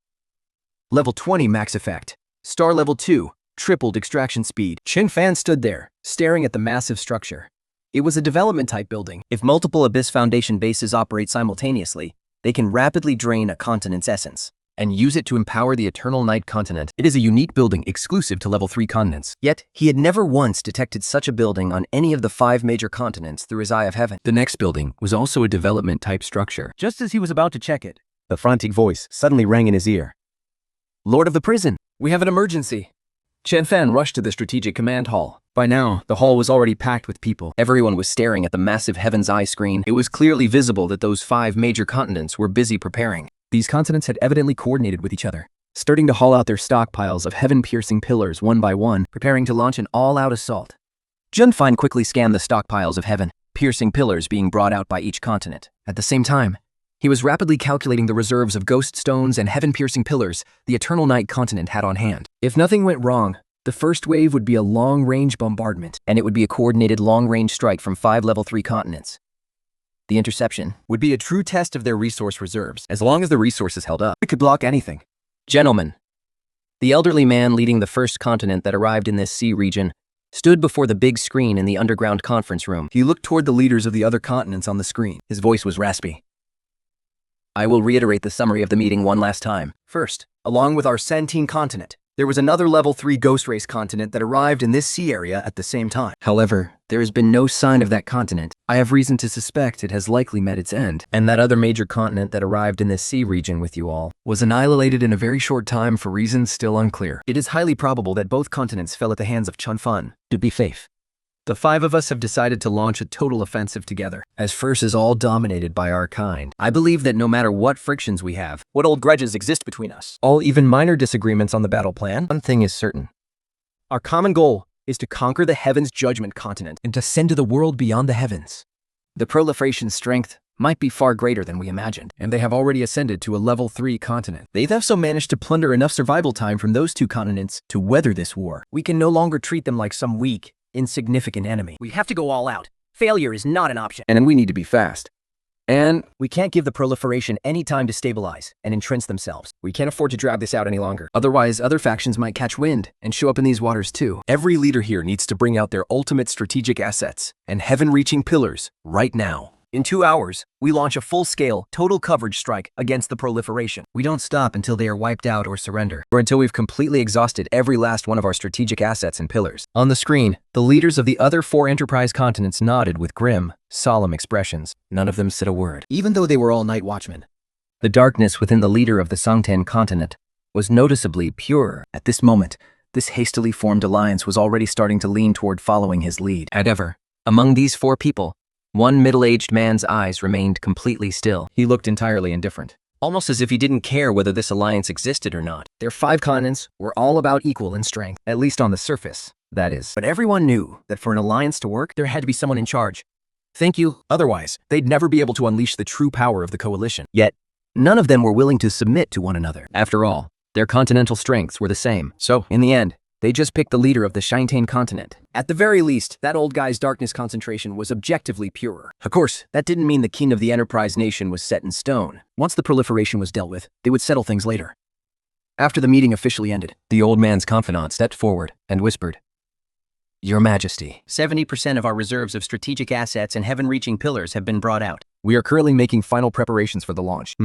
Level 20 max effect: star level 2, tripled extraction speed. Chen Fan stood there, staring at the massive structure. It was a development-type building. If multiple Abyss Foundation bases operate simultaneously, they can rapidly drain a continent's essence and use it to empower the Eternal Night continent. It is a unique building exclusive to level 3 continents. Yet, he had never once detected such a building on any of the 5 major continents through his Eye of Heaven. The next building was also a development-type structure. Just as he was about to check it, the frantic voice suddenly rang in his ear. Lord of the prison, we have an emergency. Chen Fan rushed to the strategic command hall. By now, the hall was already packed with people. Everyone was staring at the massive Heaven's Eye screen. It was clearly visible that those 5 major continents were busy preparing. These continents had evidently coordinated with each other, starting to haul out their stockpiles of heaven-piercing pillars one by one, preparing to launch an all-out assault. Junfine quickly scanned the stockpiles of heaven-piercing pillars being brought out by each continent. At the same time, he was rapidly calculating the reserves of ghost stones and heaven-piercing pillars the Eternal Night continent had on hand. If nothing went wrong, the first wave would be a long-range bombardment, and it would be a coordinated long-range strike from 5 level 3 continents. The interception would be a true test of their resource reserves. As long as the resources held up, it could block anything. Gentlemen, the elderly man leading the first continent that arrived in this sea region stood before the big screen in the underground conference room. He looked toward the leaders of the other continents on the screen. His voice was raspy. I will reiterate the summary of the meeting one last time. First, along with our Santine continent, there was another level 3 ghost race continent that arrived in this sea area at the same time. However, there has been no sign of that continent. I have reason to suspect it has likely met its end. And that other major continent that arrived in this sea region with you all was annihilated in a very short time for reasons still unclear. It is highly probable that both continents fell at the hands of Chun Fan. To be safe, the 5 of us have decided to launch a total offensive together, as first is all dominated by our kind. I believe that no matter what frictions we have, what old grudges exist between us, all even minor disagreements on the battle plan, one thing is certain. Our common goal is to conquer the Heavens Judgment continent and to send to the world beyond the heavens. The proliferation strength might be far greater than we imagined, and they have already ascended to a level 3 continent. They've also managed to plunder enough survival time from those 2 continents to weather this war. We can no longer treat them like some weak, insignificant enemy. We have to go all out. Failure is not an option. And we need to be fast. And we can't give the proliferation any time to stabilize and entrench themselves. We can't afford to drag this out any longer. Otherwise, other factions might catch wind and show up in these waters too. Every leader here needs to bring out their ultimate strategic assets and heaven-reaching pillars right now. In 2 hours, we launch a full-scale, total coverage strike against the proliferation. We don't stop until they are wiped out or surrender, or until we've completely exhausted every last one of our strategic assets and pillars. On the screen, the leaders of the other 4 Enterprise continents nodded with grim, solemn expressions. None of them said a word, even though they were all night watchmen. The darkness within the leader of the Sangtan continent was noticeably pure. At this moment, this hastily formed alliance was already starting to lean toward following his lead. However, among these 4 people, one middle-aged man's eyes remained completely still. He looked entirely indifferent, almost as if he didn't care whether this alliance existed or not. Their 5 continents were all about equal in strength, at least on the surface, that is. But everyone knew that for an alliance to work, there had to be someone in charge. Thank you. Otherwise, they'd never be able to unleash the true power of the coalition. Yet, none of them were willing to submit to one another. After all, their continental strengths were the same. So, in the end, they just picked the leader of the Shintain continent. At the very least, that old guy's darkness concentration was objectively purer. Of course, that didn't mean the king of the Enterprise nation was set in stone. Once the proliferation was dealt with, they would settle things later. After the meeting officially ended, the old man's confidant stepped forward and whispered, "Your Majesty, 70% of our reserves of strategic assets and heaven-reaching pillars have been brought out. We are currently making final preparations for the launch."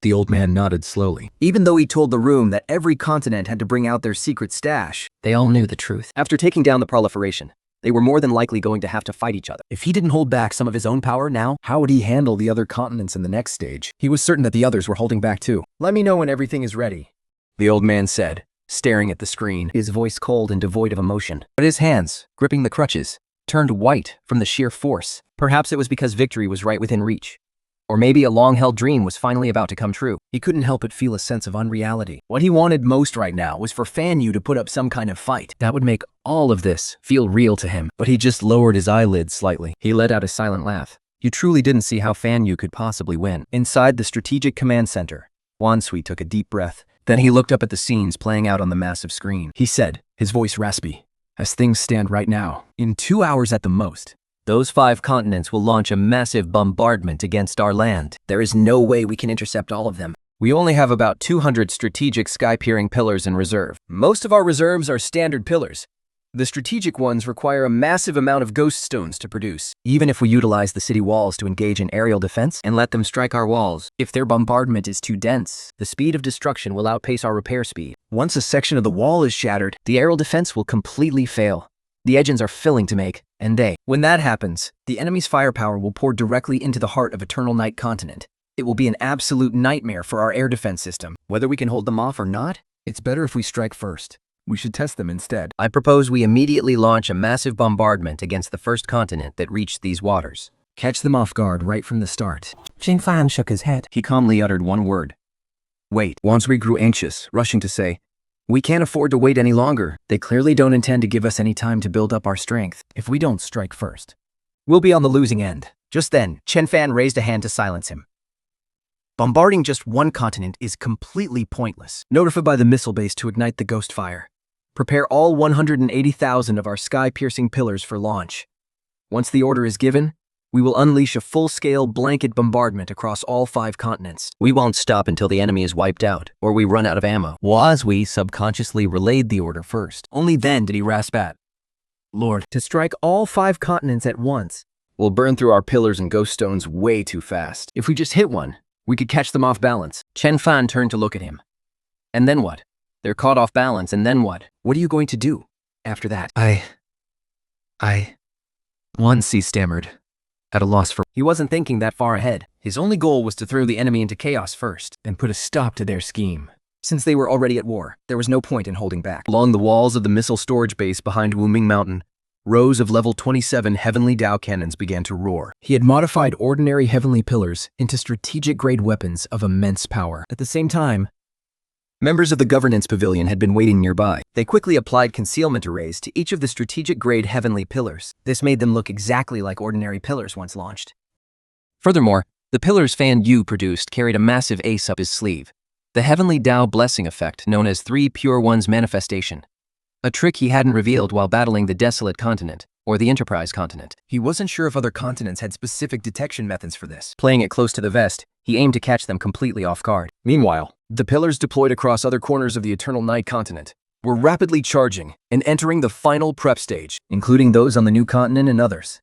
The old man nodded slowly. Even though he told the room that every continent had to bring out their secret stash, they all knew the truth. After taking down the proliferation, they were more than likely going to have to fight each other. If he didn't hold back some of his own power now, how would he handle the other continents in the next stage? He was certain that the others were holding back too. "Let me know when everything is ready," the old man said, staring at the screen, his voice cold and devoid of emotion. But his hands, gripping the crutches, turned white from the sheer force. Perhaps it was because victory was right within reach. Or maybe a long-held dream was finally about to come true. He couldn't help but feel a sense of unreality. What he wanted most right now was for Fan Yu to put up some kind of fight. That would make all of this feel real to him. But he just lowered his eyelids slightly. He let out a silent laugh. You truly didn't see how Fan Yu could possibly win. Inside the Strategic Command Center, Wansui took a deep breath. Then he looked up at the scenes playing out on the massive screen. He said, his voice raspy, "As things stand right now, in 2 hours at the most, those 5 continents will launch a massive bombardment against our land. There is no way we can intercept all of them. We only have about 200 strategic sky-peering pillars in reserve. Most of our reserves are standard pillars. The strategic ones require a massive amount of ghost stones to produce. Even if we utilize the city walls to engage in aerial defense and let them strike our walls, if their bombardment is too dense, the speed of destruction will outpace our repair speed. Once a section of the wall is shattered, the aerial defense will completely fail. The engines are filling to make, and when that happens, the enemy's firepower will pour directly into the heart of Eternal Night Continent. It will be an absolute nightmare for our air defense system. Whether we can hold them off or not, it's better if we strike first. We should test them instead. I propose we immediately launch a massive bombardment against the first continent that reached these waters. Catch them off guard right from the start." Jing Fan shook his head. He calmly uttered one word. "Wait." Wansui grew anxious, rushing to say, "We can't afford to wait any longer. They clearly don't intend to give us any time to build up our strength. If we don't strike first, we'll be on the losing end." Just then, Chen Fan raised a hand to silence him. Bombarding just one continent is completely pointless. Notify by the missile base to ignite the ghost fire. Prepare all 180,000 of our sky-piercing pillars for launch. Once the order is given, we will unleash a full-scale blanket bombardment across all 5 continents. We won't stop until the enemy is wiped out, or we run out of ammo. Wansui subconsciously relayed the order first. Only then did he rasp at, "Lord, to strike all 5 continents at once. We'll burn through our pillars and ghost stones way too fast. If we just hit one, we could catch them off balance." Chen Fan turned to look at him. "And then what? They're caught off balance, and then what? What are you going to do after that?" Wansui stammered, at a loss for. He wasn't thinking that far ahead. His only goal was to throw the enemy into chaos first, and put a stop to their scheme. Since they were already at war, there was no point in holding back. Along the walls of the missile storage base behind Wuming Mountain, rows of level 27 Heavenly Dao cannons began to roar. He had modified ordinary heavenly pillars into strategic-grade weapons of immense power. At the same time, members of the governance pavilion had been waiting nearby. They quickly applied concealment arrays to each of the strategic-grade heavenly pillars. This made them look exactly like ordinary pillars once launched. Furthermore, the pillars Fan Yu produced carried a massive ace up his sleeve, the Heavenly Dao Blessing effect known as 3 Pure Ones manifestation, a trick he hadn't revealed while battling the desolate continent. or the Enterprise continent. He wasn't sure if other continents had specific detection methods for this. Playing it close to the vest, he aimed to catch them completely off guard. Meanwhile, the pillars deployed across other corners of the Eternal Night continent were rapidly charging and entering the final prep stage, including those on the new continent and others.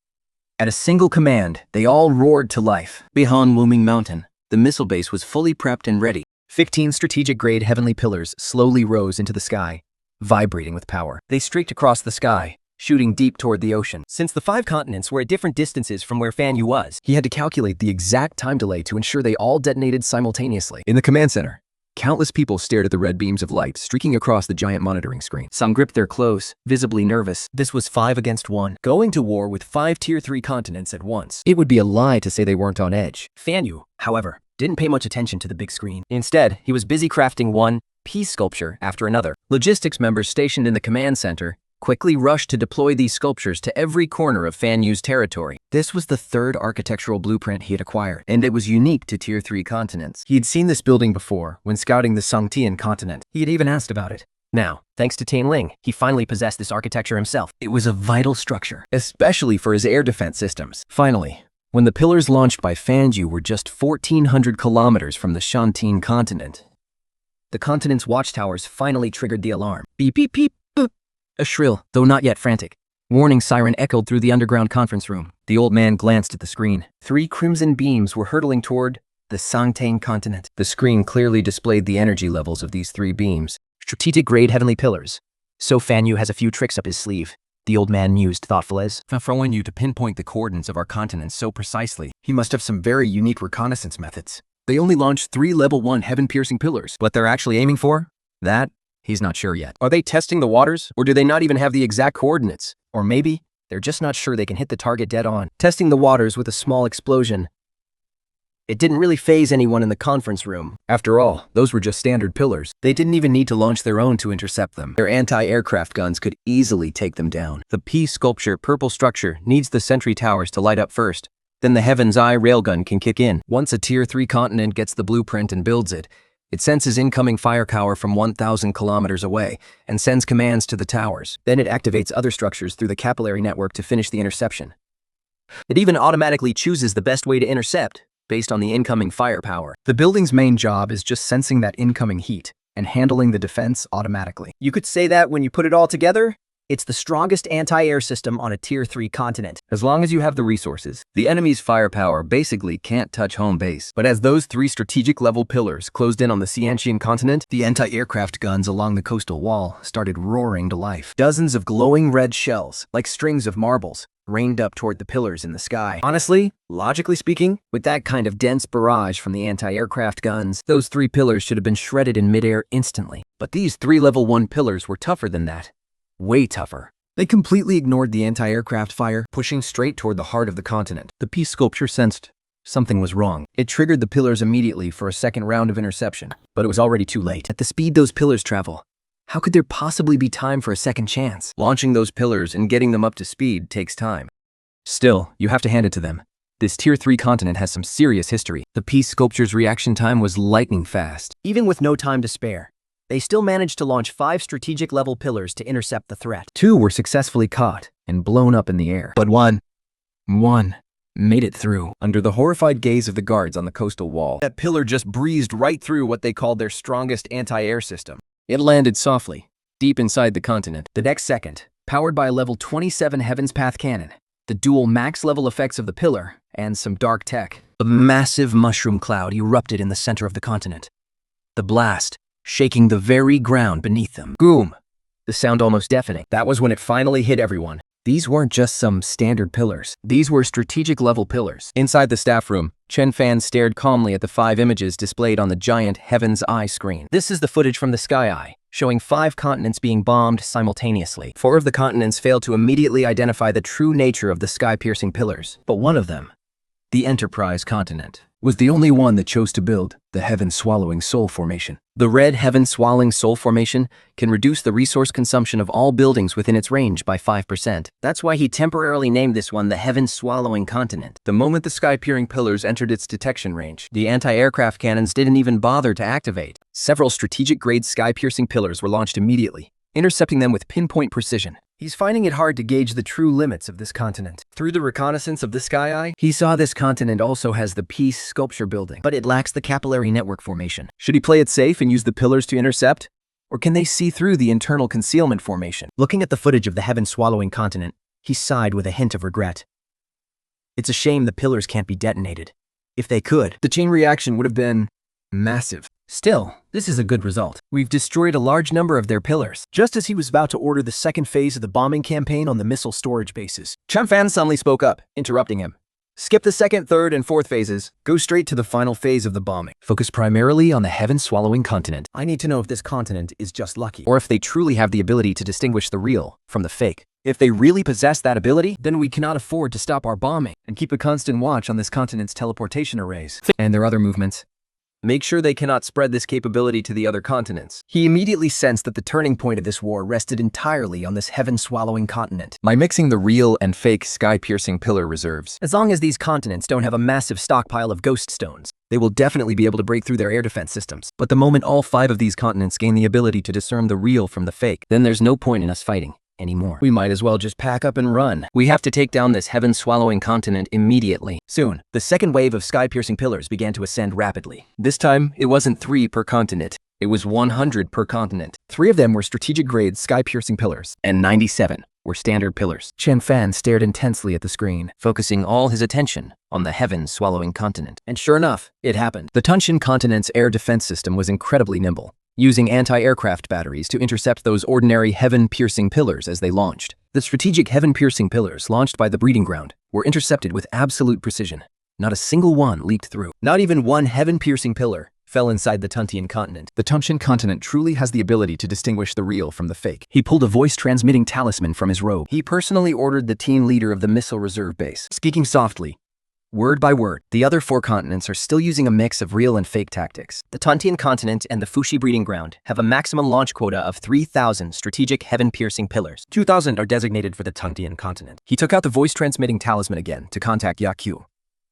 At a single command, they all roared to life. Beyond Looming Mountain, the missile base was fully prepped and ready. 15 strategic-grade heavenly pillars slowly rose into the sky, vibrating with power. They streaked across the sky, shooting deep toward the ocean. Since the 5 continents were at different distances from where Fan Yu was, he had to calculate the exact time delay to ensure they all detonated simultaneously. In the command center, countless people stared at the red beams of light streaking across the giant monitoring screen. Some gripped their clothes, visibly nervous. This was 5 against 1, going to war with 5 Tier 3 continents at once. It would be a lie to say they weren't on edge. Fan Yu, however, didn't pay much attention to the big screen. Instead, he was busy crafting one piece sculpture after another. Logistics members stationed in the command center quickly rushed to deploy these sculptures to every corner of Fan Yu's territory. This was the 3rd architectural blueprint he had acquired, and it was unique to Tier 3 continents. He had seen this building before when scouting the Songtian continent. He had even asked about it. Now, thanks to Tianling, he finally possessed this architecture himself. It was a vital structure, especially for his air defense systems. Finally, when the pillars launched by Fan Yu were just 1,400 kilometers from the Shantian continent, the continent's watchtowers finally triggered the alarm. Beep, beep, beep, boop. A shrill, though not yet frantic, warning siren echoed through the underground conference room. The old man glanced at the screen. 3 crimson beams were hurtling toward the Songtian continent. The screen clearly displayed the energy levels of these 3 beams. Strategic-grade heavenly pillars. So Fan Yu has a few tricks up his sleeve, the old man mused thoughtful as. For you to pinpoint the coordinates of our continent so precisely. He must have some very unique reconnaissance methods. They only launched 3 level 1 heaven-piercing pillars. What they're actually aiming for? That, he's not sure yet. Are they testing the waters? Or do they not even have the exact coordinates? Or maybe they're just not sure they can hit the target dead on. Testing the waters with a small explosion. It didn't really faze anyone in the conference room. After all, those were just standard pillars. They didn't even need to launch their own to intercept them. Their anti-aircraft guns could easily take them down. The piece sculpture purple structure needs the sentry towers to light up first. Then the Heaven's Eye railgun can kick in. Once a Tier 3 continent gets the blueprint and builds it, it senses incoming firepower from 1,000 kilometers away and sends commands to the towers. Then it activates other structures through the capillary network to finish the interception. It even automatically chooses the best way to intercept, based on the incoming firepower. The building's main job is just sensing that incoming heat and handling the defense automatically. You could say that when you put it all together, it's the strongest anti-air system on a Tier 3 continent. As long as you have the resources, the enemy's firepower basically can't touch home base. But as those 3 strategic-level pillars closed in on the Xiantian continent, the anti-aircraft guns along the coastal wall started roaring to life. Dozens of glowing red shells, like strings of marbles, rained up toward the pillars in the sky. Honestly, logically speaking, with that kind of dense barrage from the anti-aircraft guns, those 3 pillars should have been shredded in midair instantly. But these 3 level 1 pillars were tougher than that. Way tougher. They completely ignored the anti-aircraft fire, pushing straight toward the heart of the continent. The piece sculpture sensed something was wrong. It triggered the pillars immediately for a second round of interception, but it was already too late. At the speed those pillars travel, how could there possibly be time for a second chance? Launching those pillars and getting them up to speed takes time. Still, you have to hand it to them. This Tier 3 continent has some serious history. The piece sculpture's reaction time was lightning fast. Even with no time to spare, they still managed to launch 5 strategic-level pillars to intercept the threat. 2 were successfully caught and blown up in the air. But one made it through. Under the horrified gaze of the guards on the coastal wall, that pillar just breezed right through what they called their strongest anti-air system. It landed softly, deep inside the continent. The next second, powered by a level 27 Heaven's Path cannon, the dual max-level effects of the pillar, and some dark tech, a massive mushroom cloud erupted in the center of the continent. The blast, shaking the very ground beneath them. Boom! The sound almost deafening. That was when it finally hit everyone. These weren't just some standard pillars. These were strategic-level pillars. Inside the staff room, Chen Fan stared calmly at the 5 images displayed on the giant Heaven's Eye screen. This is the footage from the Sky Eye, showing 5 continents being bombed simultaneously. 4 of the continents failed to immediately identify the true nature of the sky-piercing pillars. But one of them, the Enterprise continent, was the only one that chose to build the Heaven-Swallowing Soul Formation. The red Heaven-Swallowing Soul Formation can reduce the resource consumption of all buildings within its range by 5%. That's why he temporarily named this one the Heaven-Swallowing Continent. The moment the sky-peering pillars entered its detection range, the anti-aircraft cannons didn't even bother to activate. Several strategic-grade sky-piercing pillars were launched immediately, intercepting them with pinpoint precision. He's finding it hard to gauge the true limits of this continent. Through the reconnaissance of the Sky Eye, he saw this continent also has the Peace sculpture building, but it lacks the capillary network formation. Should he play it safe and use the pillars to intercept? Or can they see through the internal concealment formation? Looking at the footage of the heaven-swallowing continent, he sighed with a hint of regret. It's a shame the pillars can't be detonated. If they could, the chain reaction would have been massive. Still, this is a good result. We've destroyed a large number of their pillars. Just as he was about to order the second phase of the bombing campaign on the missile storage bases, Chen Fan suddenly spoke up, interrupting him. Skip the second, third, and fourth phases. Go straight to the final phase of the bombing. Focus primarily on the heaven-swallowing continent. I need to know if this continent is just lucky, or if they truly have the ability to distinguish the real from the fake. If they really possess that ability, then we cannot afford to stop our bombing and keep a constant watch on this continent's teleportation arrays and their other movements. Make sure they cannot spread this capability to the other continents. He immediately sensed that the turning point of this war rested entirely on this heaven-swallowing continent. By mixing the real and fake sky-piercing pillar reserves, as long as these continents don't have a massive stockpile of ghost stones, they will definitely be able to break through their air defense systems. But the moment all 5 of these continents gain the ability to discern the real from the fake, then there's no point in us fighting anymore. We might as well just pack up and run. We have to take down this heaven-swallowing continent immediately. Soon, the second wave of sky-piercing pillars began to ascend rapidly. This time, it wasn't 3 per continent. It was 100 per continent. 3 of them were strategic-grade sky-piercing pillars, and 97 were standard pillars. Chen Fan stared intensely at the screen, focusing all his attention on the heaven-swallowing continent. And sure enough, it happened. The Tunshin continent's air defense system was incredibly nimble, using anti-aircraft batteries to intercept those ordinary heaven-piercing pillars as they launched. The strategic heaven-piercing pillars launched by the breeding ground were intercepted with absolute precision. Not a single one leaked through. Not even one heaven-piercing pillar fell inside the Tuntian continent. The Tunshin continent truly has the ability to distinguish the real from the fake. He pulled a voice-transmitting talisman from his robe. He personally ordered the team leader of the missile reserve base, speaking softly, word by word. The other 4 continents are still using a mix of real and fake tactics. The Tuntian continent and the Fushi breeding ground have a maximum launch quota of 3,000 strategic heaven-piercing pillars. 2,000 are designated for the Tuntian continent. He took out the voice-transmitting talisman again to contact Yakyu,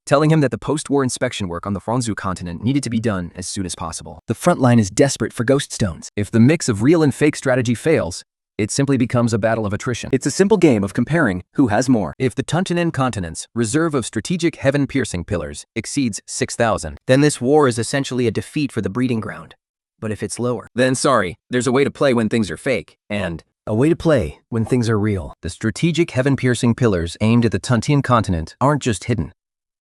telling him that the post-war inspection work on the Franzu continent needed to be done as soon as possible. The front line is desperate for ghost stones. If the mix of real and fake strategy fails, it simply becomes a battle of attrition. It's a simple game of comparing who has more. If the Tuntian continent's reserve of strategic heaven-piercing pillars exceeds 6,000, then this war is essentially a defeat for the breeding ground. But if it's lower, then sorry, there's a way to play when things are fake, and a way to play when things are real. The strategic heaven-piercing pillars aimed at the Tuntian continent aren't just hidden.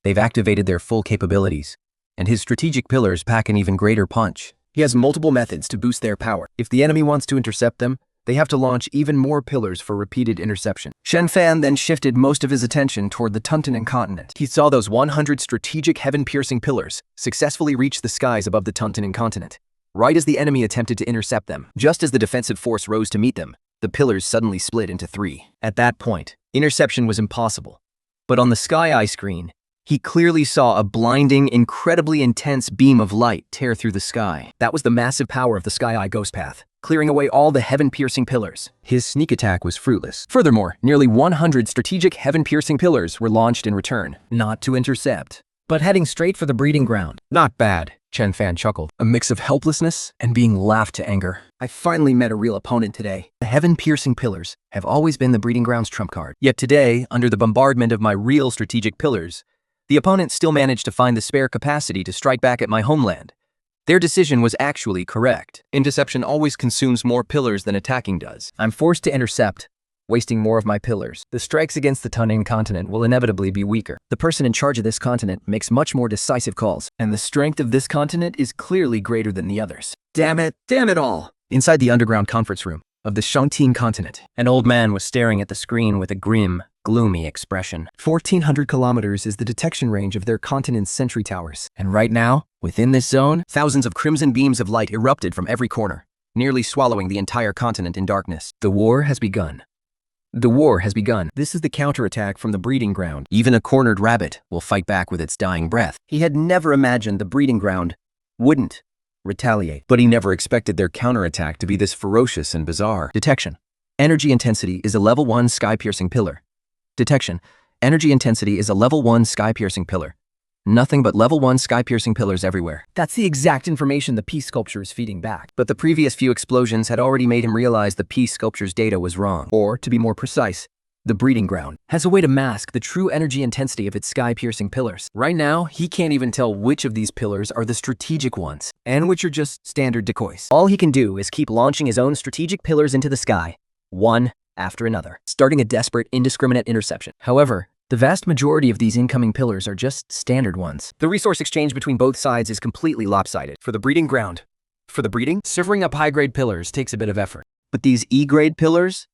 They've activated their full capabilities, and his strategic pillars pack an even greater punch. He has multiple methods to boost their power. If the enemy wants to intercept them, they have to launch even more pillars for repeated interception. Chen Fan then shifted most of his attention toward the Tuntian continent. He saw those 100 strategic heaven-piercing pillars successfully reach the skies above the Tuntian continent. Right as the enemy attempted to intercept them, just as the defensive force rose to meet them, the pillars suddenly split into 3. At that point, interception was impossible. But on the Sky Eye screen, he clearly saw a blinding, incredibly intense beam of light tear through the sky. That was the massive power of the Sky Eye Ghost Path, clearing away all the heaven-piercing pillars. His sneak attack was fruitless. Furthermore, nearly 100 strategic heaven-piercing pillars were launched in return, not to intercept, but heading straight for the breeding ground. Not bad, Chen Fan chuckled, a mix of helplessness and being laughed to anger. I finally met a real opponent today. The heaven-piercing pillars have always been the breeding ground's trump card. Yet today, under the bombardment of my real strategic pillars, the opponent still managed to find the spare capacity to strike back at my homeland. Their decision was actually correct. Interception always consumes more pillars than attacking does. I'm forced to intercept, wasting more of my pillars. The strikes against the Tuntian continent will inevitably be weaker. The person in charge of this continent makes much more decisive calls, and the strength of this continent is clearly greater than the others. Damn it all! Inside the underground conference room of the Shangting continent, an old man was staring at the screen with a grim, gloomy expression. 1,400 kilometers is the detection range of their continent's sentry towers. And right now, within this zone, thousands of crimson beams of light erupted from every corner, nearly swallowing the entire continent in darkness. The war has begun. The war has begun. This is the counterattack from the breeding ground. Even a cornered rabbit will fight back with its dying breath. He had never imagined the breeding ground wouldn't retaliate, but he never expected their counterattack to be this ferocious and bizarre. Detection. Energy intensity is a level 1 sky-piercing pillar. Detection. Energy intensity is a level 1 sky-piercing pillar. Nothing but level 1 sky-piercing pillars everywhere. That's the exact information the peace sculpture is feeding back. But the previous few explosions had already made him realize the peace sculpture's data was wrong. Or, to be more precise, the breeding ground has a way to mask the true energy intensity of its sky-piercing pillars. Right now, he can't even tell which of these pillars are the strategic ones, and which are just standard decoys. All he can do is keep launching his own strategic pillars into the sky, one after another, starting a desperate, indiscriminate interception. However, the vast majority of these incoming pillars are just standard ones. The resource exchange between both sides is completely lopsided. For the breeding ground, serving up high-grade pillars takes a bit of effort. But these E-grade pillars,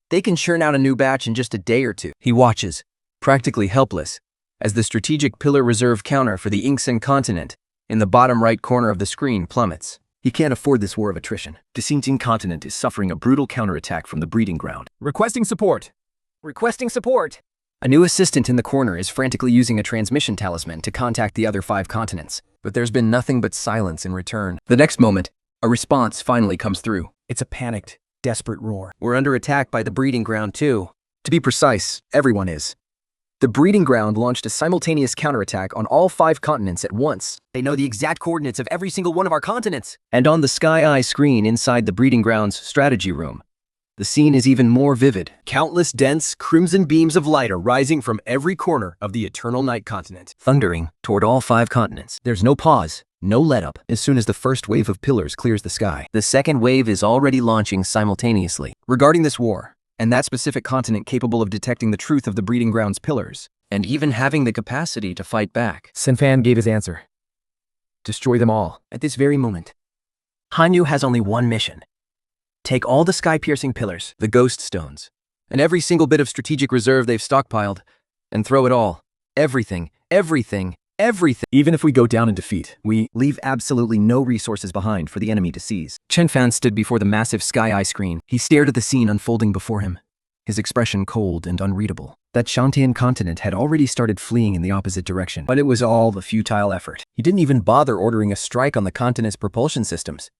they can churn out a new batch in just a day or two. He watches, practically helpless, as the strategic pillar reserve counter for the Inksen continent in the bottom right corner of the screen plummets. He can't afford this war of attrition. The Xinjiang continent is suffering a brutal counterattack from the breeding ground. Requesting support. Requesting support. A new assistant in the corner is frantically using a transmission talisman to contact the other 5 continents, but there's been nothing but silence in return. The next moment, a response finally comes through. It's a panicked, desperate roar. We're under attack by the breeding ground too. To be precise, everyone is. The breeding ground launched a simultaneous counterattack on all 5 continents at once. They know the exact coordinates of every single one of our continents. And on the Sky Eye screen inside the breeding ground's strategy room, the scene is even more vivid. Countless dense, crimson beams of light are rising from every corner of the Eternal Night continent, thundering toward all 5 continents. There's no pause, no let-up. As soon as the first wave of pillars clears the sky, the second wave is already launching simultaneously. Regarding this war, and that specific continent capable of detecting the truth of the breeding ground's pillars, and even having the capacity to fight back, Sun Fan gave his answer. Destroy them all, at this very moment. Hanyu has only one mission. Take all the sky-piercing pillars, the ghost stones, and every single bit of strategic reserve they've stockpiled, and throw it all. Everything. Even if we go down in defeat, we leave absolutely no resources behind for the enemy to seize. Chen Fan stood before the massive Sky Eye screen. He stared at the scene unfolding before him, his expression cold and unreadable. That Shantian continent had already started fleeing in the opposite direction, but it was all a futile effort. He didn't even bother ordering a strike on the continent's propulsion systems.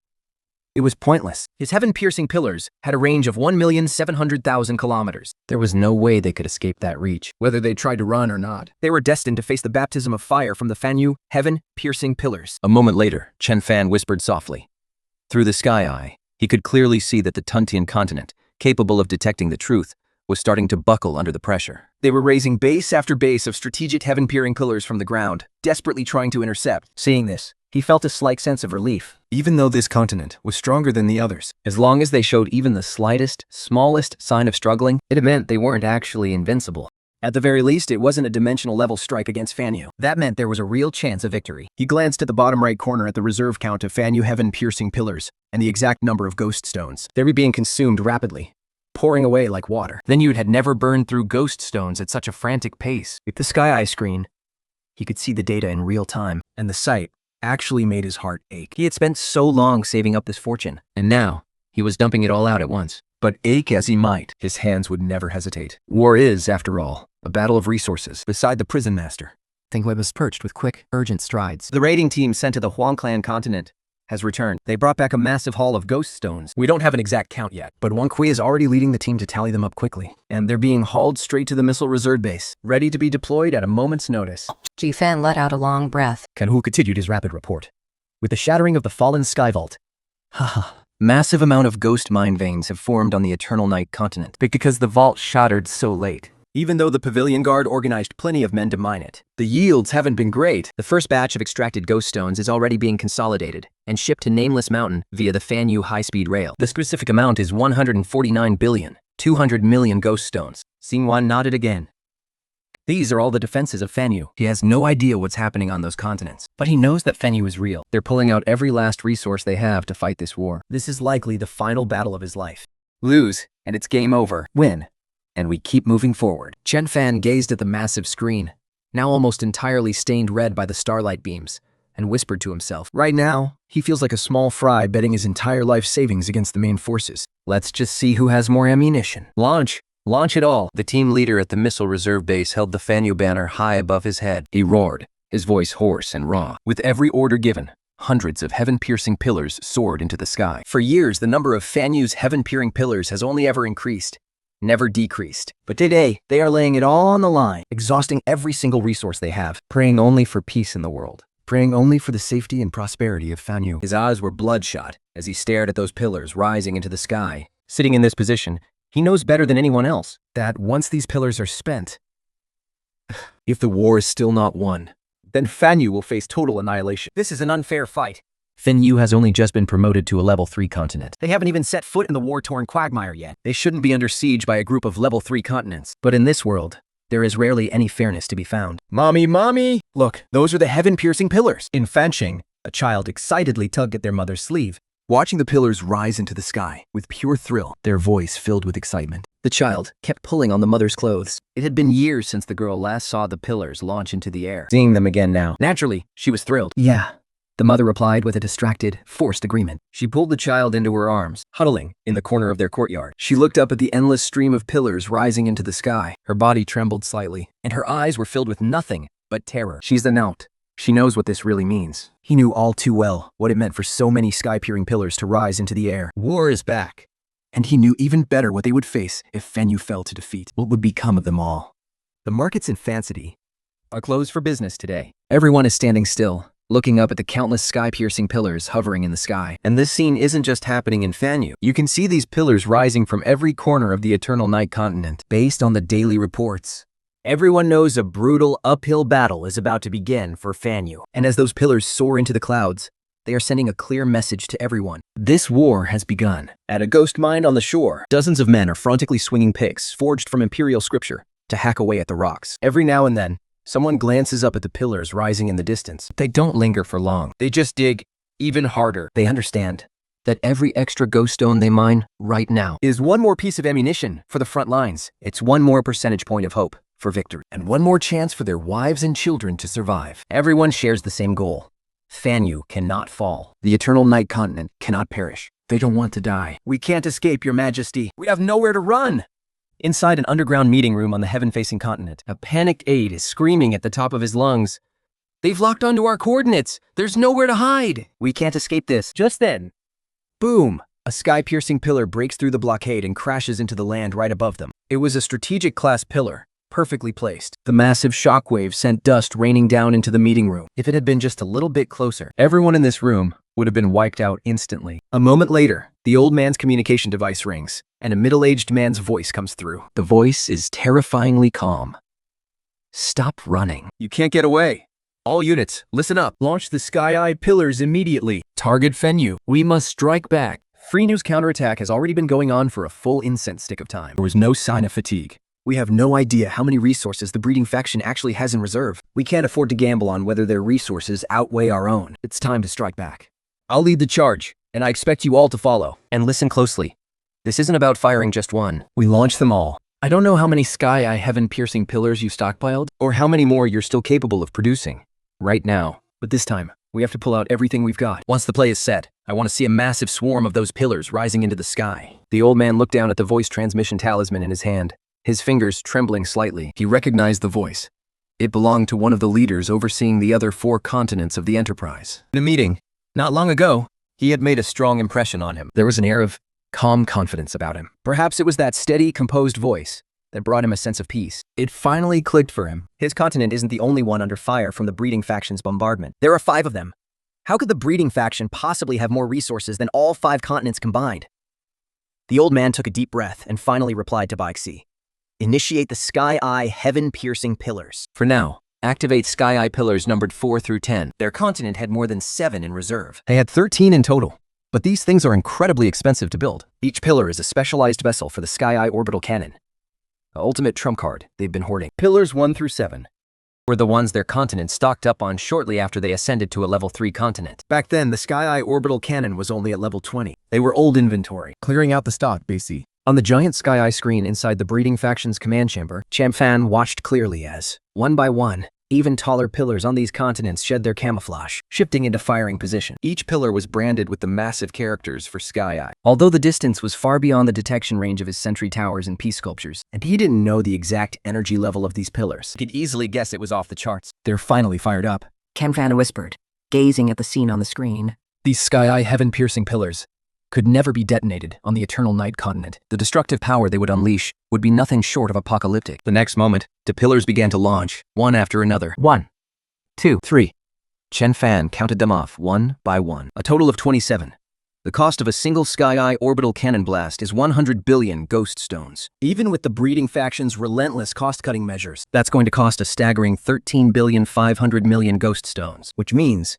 It was pointless. His heaven-piercing pillars had a range of 1,700,000 kilometers. There was no way they could escape that reach, whether they tried to run or not. They were destined to face the baptism of fire from the Fanyu heaven-piercing pillars. A moment later, Chen Fan whispered softly. Through the Sky Eye, he could clearly see that the Tuntian continent, capable of detecting the truth, was starting to buckle under the pressure. They were raising base after base of strategic heaven-peering pillars from the ground, desperately trying to intercept. Seeing this, he felt a slight sense of relief. Even though this continent was stronger than the others, as long as they showed even the slightest, smallest sign of struggling, it meant they weren't actually invincible. At the very least, it wasn't a dimensional level strike against Fanyu. That meant there was a real chance of victory. He glanced at the bottom right corner at the reserve count of Fanyu heaven-piercing pillars and the exact number of ghost stones. They were being consumed rapidly, pouring away like water. Then Yud had never burned through ghost stones at such a frantic pace. With the Sky Eye screen, he could see the data in real time, and the sight actually made his heart ache. He had spent so long saving up this fortune, and now he was dumping it all out at once. But ache as he might, his hands would never hesitate. War is, after all, a battle of resources. Beside the prison master, Thingweb was perched with quick, urgent strides. The raiding team sent to the Huang Clan continent has returned. They brought back a massive haul of ghost stones. We don't have an exact count yet, but Wang Kui is already leading the team to tally them up quickly. And they're being hauled straight to the missile reserve base, ready to be deployed at a moment's notice. Ji Fan let out a long breath. Kan Hu continued his rapid report. With the shattering of the fallen sky vault, massive amount of ghost mine veins have formed on the Eternal Night continent. Because the vault shattered so late. Even though the Pavilion Guard organized plenty of men to mine it, the yields haven't been great. The first batch of extracted ghost stones is already being consolidated and shipped to Nameless Mountain via the Fanyu high-speed rail. The specific amount is 149,200,000,000 ghost stones. Xinguan nodded again. These are all the defenses of Fanyu. He has no idea what's happening on those continents, but he knows that Fanyu is real. They're pulling out every last resource they have to fight this war. This is likely the final battle of his life. Lose, and it's game over. Win, and we keep moving forward. Chen Fan gazed at the massive screen, now almost entirely stained red by the starlight beams, and whispered to himself. Right now, he feels like a small fry betting his entire life savings against the main forces. Let's just see who has more ammunition. Launch! Launch it all! The team leader at the missile reserve base held the Fanyu banner high above his head. He roared, his voice hoarse and raw. With every order given, hundreds of heaven-piercing pillars soared into the sky. For years, the number of Fanyu's heaven-peering pillars has only ever increased. never decreased. But today, they are laying it all on the line, exhausting every single resource they have, praying only for peace in the world, praying only for the safety and prosperity of Fanyu. His eyes were bloodshot as he stared at those pillars rising into the sky. Sitting in this position, he knows better than anyone else that once these pillars are spent, if the war is still not won, then Fanyu will face total annihilation. This is an unfair fight. Fanyu has only just been promoted to a level 3 continent. They haven't even set foot in the war-torn quagmire yet. They shouldn't be under siege by a group of level 3 continents. But in this world, there is rarely any fairness to be found. Mommy! Look, those are the heaven-piercing pillars. In Fanqing, a child excitedly tugged at their mother's sleeve, watching the pillars rise into the sky with pure thrill, their voice filled with excitement. The child kept pulling on the mother's clothes. It had been years since the girl last saw the pillars launch into the air. Seeing them again now, naturally, she was thrilled. Yeah, the mother replied with a distracted, forced agreement. She pulled the child into her arms, huddling in the corner of their courtyard. She looked up at the endless stream of pillars rising into the sky. Her body trembled slightly, and her eyes were filled with nothing but terror. She's the Naut. She knows what this really means. He knew all too well what it meant for so many sky-peering pillars to rise into the air. War is back. And he knew even better what they would face if Fanyu fell to defeat. What would become of them all? The markets in Fan City are closed for business today. Everyone is standing still, looking up at the countless sky-piercing pillars hovering in the sky. And this scene isn't just happening in Fanyu. You can see these pillars rising from every corner of the Eternal Night continent. Based on the daily reports, everyone knows a brutal uphill battle is about to begin for Fanyu. And as those pillars soar into the clouds, they are sending a clear message to everyone. This war has begun. At a ghost mine on the shore, dozens of men are frantically swinging picks forged from imperial scripture to hack away at the rocks. Every now and then, someone glances up at the pillars rising in the distance. They don't linger for long. They just dig even harder. They understand that every extra ghost stone they mine right now is one more piece of ammunition for the front lines. It's one more percentage point of hope for victory, and one more chance for their wives and children to survive. Everyone shares the same goal. Fanyu cannot fall. The Eternal Night continent cannot perish. They don't want to die. We can't escape, Your Majesty. We have nowhere to run. Inside an underground meeting room on the heaven-facing continent, a panicked aide is screaming at the top of his lungs. They've locked onto our coordinates. There's nowhere to hide. We can't escape this. Just then, boom! A sky-piercing pillar breaks through the blockade and crashes into the land right above them. It was a strategic class pillar, perfectly placed. The massive shockwave sent dust raining down into the meeting room. If it had been just a little bit closer, everyone in this room would have been wiped out instantly. A moment later, the old man's communication device rings, and a middle-aged man's voice comes through. The voice is terrifyingly calm. Stop running. You can't get away. All units, listen up. Launch the Sky-Eye pillars immediately. Target Fanyu. We must strike back. Freenew's counterattack has already been going on for a full incense stick of time. There was no sign of fatigue. We have no idea how many resources the breeding faction actually has in reserve. We can't afford to gamble on whether their resources outweigh our own. It's time to strike back. I'll lead the charge, and I expect you all to follow. And listen closely. This isn't about firing just one. We launch them all. I don't know how many Sky-Eye heaven-piercing pillars you stockpiled, or how many more you're still capable of producing right now. But this time, we have to pull out everything we've got. Once the play is set, I want to see a massive swarm of those pillars rising into the sky. The old man looked down at the voice transmission talisman in his hand, his fingers trembling slightly. He recognized the voice. It belonged to one of the leaders overseeing the other 4 continents of the Enterprise. In a meeting, not long ago, he had made a strong impression on him. There was an air of calm confidence about him. Perhaps it was that steady, composed voice that brought him a sense of peace. It finally clicked for him. His continent isn't the only one under fire from the breeding faction's bombardment. There are 5 of them. How could the breeding faction possibly have more resources than all 5 continents combined? The old man took a deep breath and finally replied to Baixi. Initiate the Sky-Eye heaven-piercing pillars. For now, activate Sky-Eye pillars numbered 4 through 10. Their continent had more than 7 in reserve. They had 13 in total, but these things are incredibly expensive to build. Each pillar is a specialized vessel for the Sky-Eye orbital cannon. The ultimate trump card they've been hoarding. Pillars 1 through 7 were the ones their continent stocked up on shortly after they ascended to a level 3 continent. Back then, the Sky-Eye orbital cannon was only at level 20. They were old inventory. Clearing out the stock, BC. On the giant Sky-Eye screen inside the breeding faction's command chamber, Champfan watched clearly as, one by one, even taller pillars on these continents shed their camouflage, shifting into firing position. Each pillar was branded with the massive characters for Sky-Eye. Although the distance was far beyond the detection range of his sentry towers and peace sculptures, and he didn't know the exact energy level of these pillars, he could easily guess it was off the charts. They're finally fired up. Champfan whispered, gazing at the scene on the screen. These Sky-Eye heaven-piercing pillars could never be detonated on the Eternal Night continent. The destructive power they would unleash would be nothing short of apocalyptic. The next moment, the pillars began to launch, one after another. 1, 2, 3. Chen Fan counted them off one by one. A total of 27. The cost of a single Sky Eye orbital cannon blast is 100 billion ghost stones. Even with the breeding faction's relentless cost-cutting measures, that's going to cost a staggering 13,500 million ghost stones. Which means,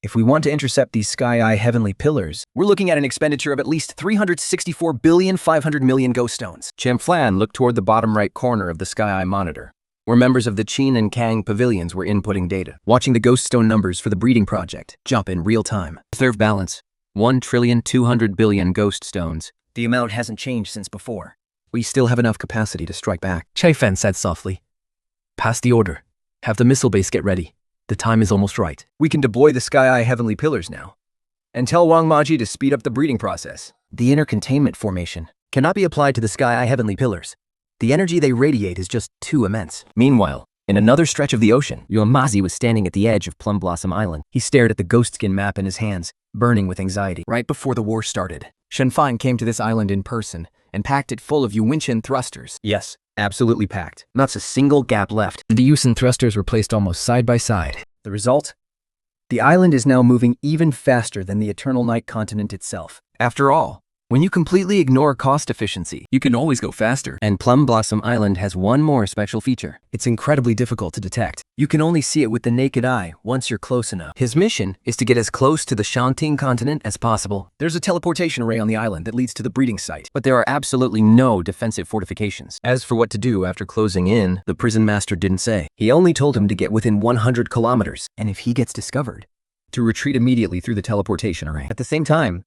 if we want to intercept these Sky Eye heavenly pillars, we're looking at an expenditure of at least 364,500 million ghost stones. Chen Fan looked toward the bottom right corner of the Sky Eye monitor, where members of the Qin and Kang pavilions were inputting data, watching the ghost stone numbers for the breeding project jump in real time. Reserve balance. 1,200 billion ghost stones. The amount hasn't changed since before. We still have enough capacity to strike back. Chai Fan said softly. Pass the order. Have the missile base get ready. The time is almost right. We can deploy the Sky Eye heavenly pillars now. And tell Wang Maji to speed up the breeding process. The inner containment formation cannot be applied to the Sky Eye heavenly pillars. The energy they radiate is just too immense. Meanwhile, in another stretch of the ocean, Yuan Mazi was standing at the edge of Plum Blossom Island. He stared at the ghost skin map in his hands, burning with anxiety. Right before the war started, Shen Fan came to this island in person and packed it full of Yuwinshan thrusters. Yes, absolutely packed. Not a single gap left. The Yusin thrusters were placed almost side by side. The result? The island is now moving even faster than the Eternal Night continent itself. After all, when you completely ignore cost efficiency, You can always go faster. and Plum Blossom Island has one more special feature. It's incredibly difficult to detect. You can only see it with the naked eye once you're close enough. His mission is to get as close to the Shanting continent as possible. There's a teleportation array on the island that leads to the breeding site, but there are absolutely no defensive fortifications. As for what to do after closing in, the prison master didn't say. He only told him to get within 100 kilometers, and if he gets discovered, to retreat immediately through the teleportation array. At the same time,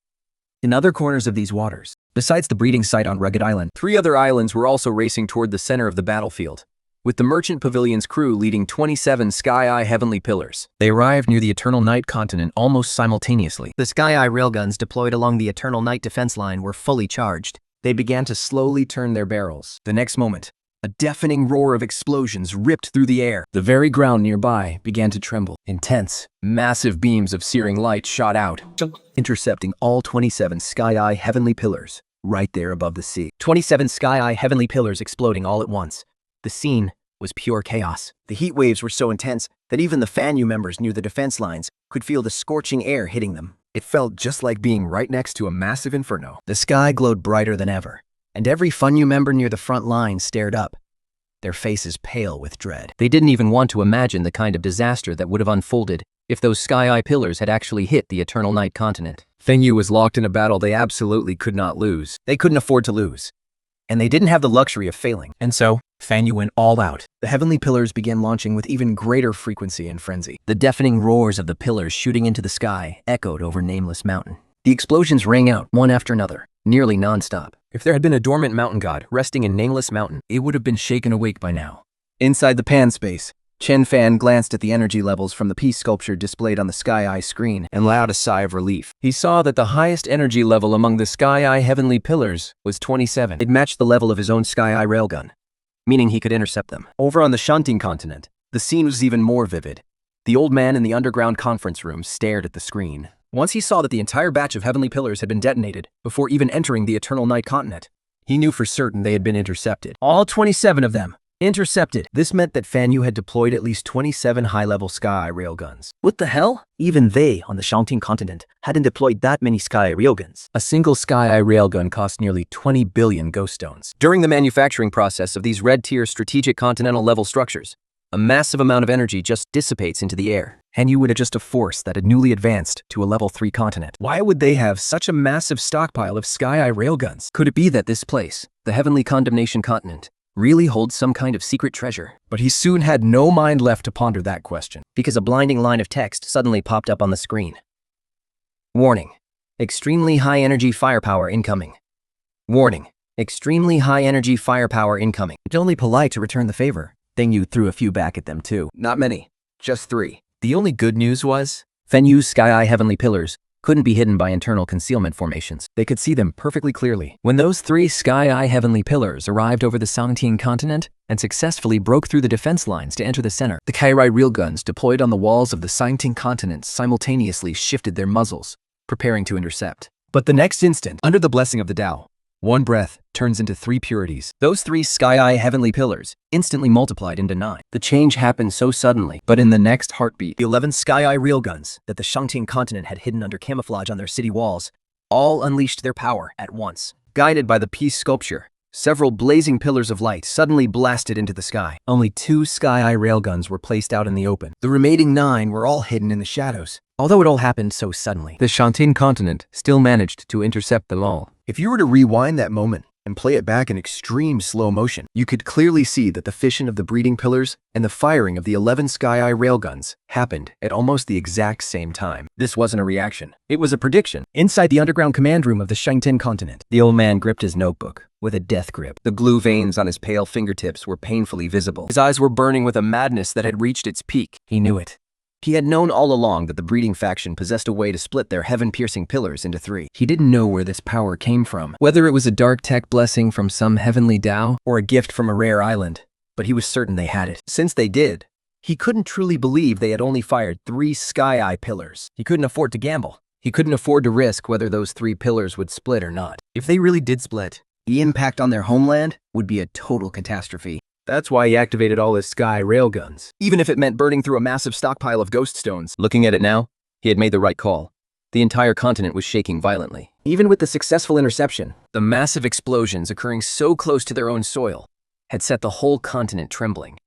in other corners of these waters, besides the breeding site on Rugged Island, 3 other islands were also racing toward the center of the battlefield, with the Merchant Pavilion's crew leading 27 Sky Eye heavenly pillars. They arrived near the Eternal Night continent almost simultaneously. The Sky Eye railguns deployed along the Eternal Night defense line were fully charged. They began to slowly turn their barrels. The next moment, a deafening roar of explosions ripped through the air. The very ground nearby began to tremble. Intense, massive beams of searing light shot out, intercepting all 27 Sky Eye heavenly pillars right there above the sea. 27 Sky Eye heavenly pillars exploding all at once. The scene was pure chaos. The heat waves were so intense that even the Fanyu members near the defense lines could feel the scorching air hitting them. It felt just like being right next to a massive inferno. The sky glowed brighter than ever, and every Fanyu member near the front line stared up, their faces pale with dread. They didn't even want to imagine the kind of disaster that would have unfolded if those Sky Eye pillars had actually hit the Eternal Night continent. Fengyu was locked in a battle they absolutely could not lose. They couldn't afford to lose, and they didn't have the luxury of failing. And so, Fengyu went all out. The heavenly pillars began launching with even greater frequency and frenzy. The deafening roars of the pillars shooting into the sky echoed over Nameless Mountain. The explosions rang out one after another, nearly non-stop. If there had been a dormant mountain god resting in Nameless Mountain, it would have been shaken awake by now. Inside the pan space, Chen Fan glanced at the energy levels from the peace sculpture displayed on the Sky Eye screen and let out a sigh of relief. He saw that the highest energy level among the Sky Eye heavenly pillars was 27. It matched the level of his own Sky Eye railgun, meaning he could intercept them. Over on the Shanting continent, the scene was even more vivid. The old man in the underground conference room stared at the screen. Once he saw that the entire batch of heavenly pillars had been detonated before even entering the Eternal Night continent, he knew for certain they had been intercepted. All 27 of them. Intercepted. This meant that Fanyu had deployed at least 27 high-level Sky railguns. What the hell? Even they, on the Shanting continent, hadn't deployed that many Sky railguns. A single Sky Eye railgun cost nearly 20 billion ghost stones. During the manufacturing process of these red-tier strategic continental-level structures, a massive amount of energy just dissipates into the air, and you would adjust a force that had newly advanced to a level 3 continent. Why would they have such a massive stockpile of Sky Eye railguns? Could it be that this place, the Heavenly Condemnation Continent, really holds some kind of secret treasure? But he soon had no mind left to ponder that question, because a blinding line of text suddenly popped up on the screen. Warning. Extremely high energy firepower incoming. Warning. Extremely high energy firepower incoming. It's only polite to return the favor. Fengyu threw a few back at them too. Not many. Just 3. The only good news was, Fenyu's Sky Eye heavenly pillars couldn't be hidden by internal concealment formations. They could see them perfectly clearly. When those 3 Sky Eye heavenly pillars arrived over the Sangtian continent and successfully broke through the defense lines to enter the center, the Kairai railguns deployed on the walls of the Sangtian continent simultaneously shifted their muzzles, preparing to intercept. But the next instant, under the blessing of the Tao, one breath turns into 3 purities. Those 3 sky-eye heavenly pillars instantly multiplied into 9. The change happened so suddenly, but in the next heartbeat, the 11 sky-eye railguns that the Shangting continent had hidden under camouflage on their city walls all unleashed their power at once. Guided by the peace sculpture, several blazing pillars of light suddenly blasted into the sky. Only 2 sky-eye railguns were placed out in the open. The remaining 9 were all hidden in the shadows. Although it all happened so suddenly, The Shangtin continent still managed to intercept them all. if you were to rewind that moment and play it back in extreme slow motion, you could clearly see that the fission of the breeding pillars and the firing of the 11 sky-eye railguns happened at almost the exact same time. This wasn't a reaction. It was a prediction. Inside the underground command room of the Shangtin continent, the old man gripped his notebook with a death grip. The blue veins on his pale fingertips were painfully visible. His eyes were burning with a madness that had reached its peak. He knew it. He had known all along that the breeding faction possessed a way to split their heaven-piercing pillars into 3. He didn't know where this power came from, Whether it was a dark tech blessing from some heavenly Tao, or a gift from a rare island, but he was certain they had it. Since they did, he couldn't truly believe they had only fired 3 sky-eye pillars. He couldn't afford to gamble. He couldn't afford to risk whether those 3 pillars would split or not. If they really did split, the impact on their homeland would be a total catastrophe. That's why he activated all his sky railguns, even if it meant burning through a massive stockpile of ghost stones. Looking at it now, he had made the right call. The entire continent was shaking violently. Even with the successful interception, the massive explosions occurring so close to their own soil had set the whole continent trembling.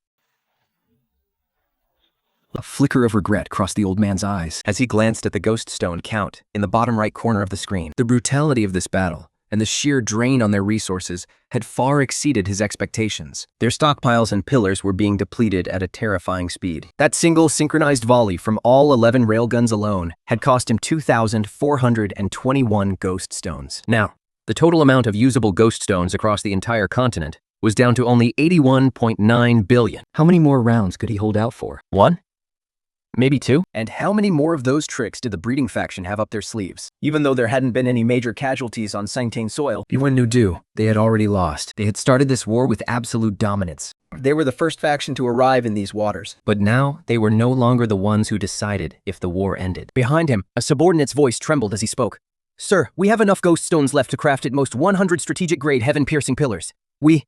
A flicker of regret crossed the old man's eyes as he glanced at the ghost stone count in the bottom right corner of the screen. The brutality of this battle and the sheer drain on their resources had far exceeded his expectations. Their stockpiles and pillars were being depleted at a terrifying speed. That single synchronized volley from all 11 railguns alone had cost him 2,421 ghost stones. Now, the total amount of usable ghost stones across the entire continent was down to only 81.9 billion. How many more rounds could he hold out for? 1? Maybe 2? And how many more of those tricks did the breeding faction have up their sleeves? Even though there hadn't been any major casualties on Shangtin soil, Yuan knew they had already lost. They had started this war with absolute dominance. They were the first faction to arrive in these waters. But now, they were no longer the ones who decided if the war ended. Behind him, a subordinate's voice trembled as he spoke. "Sir, we have enough ghost stones left to craft at most 100 strategic-grade heaven-piercing pillars. We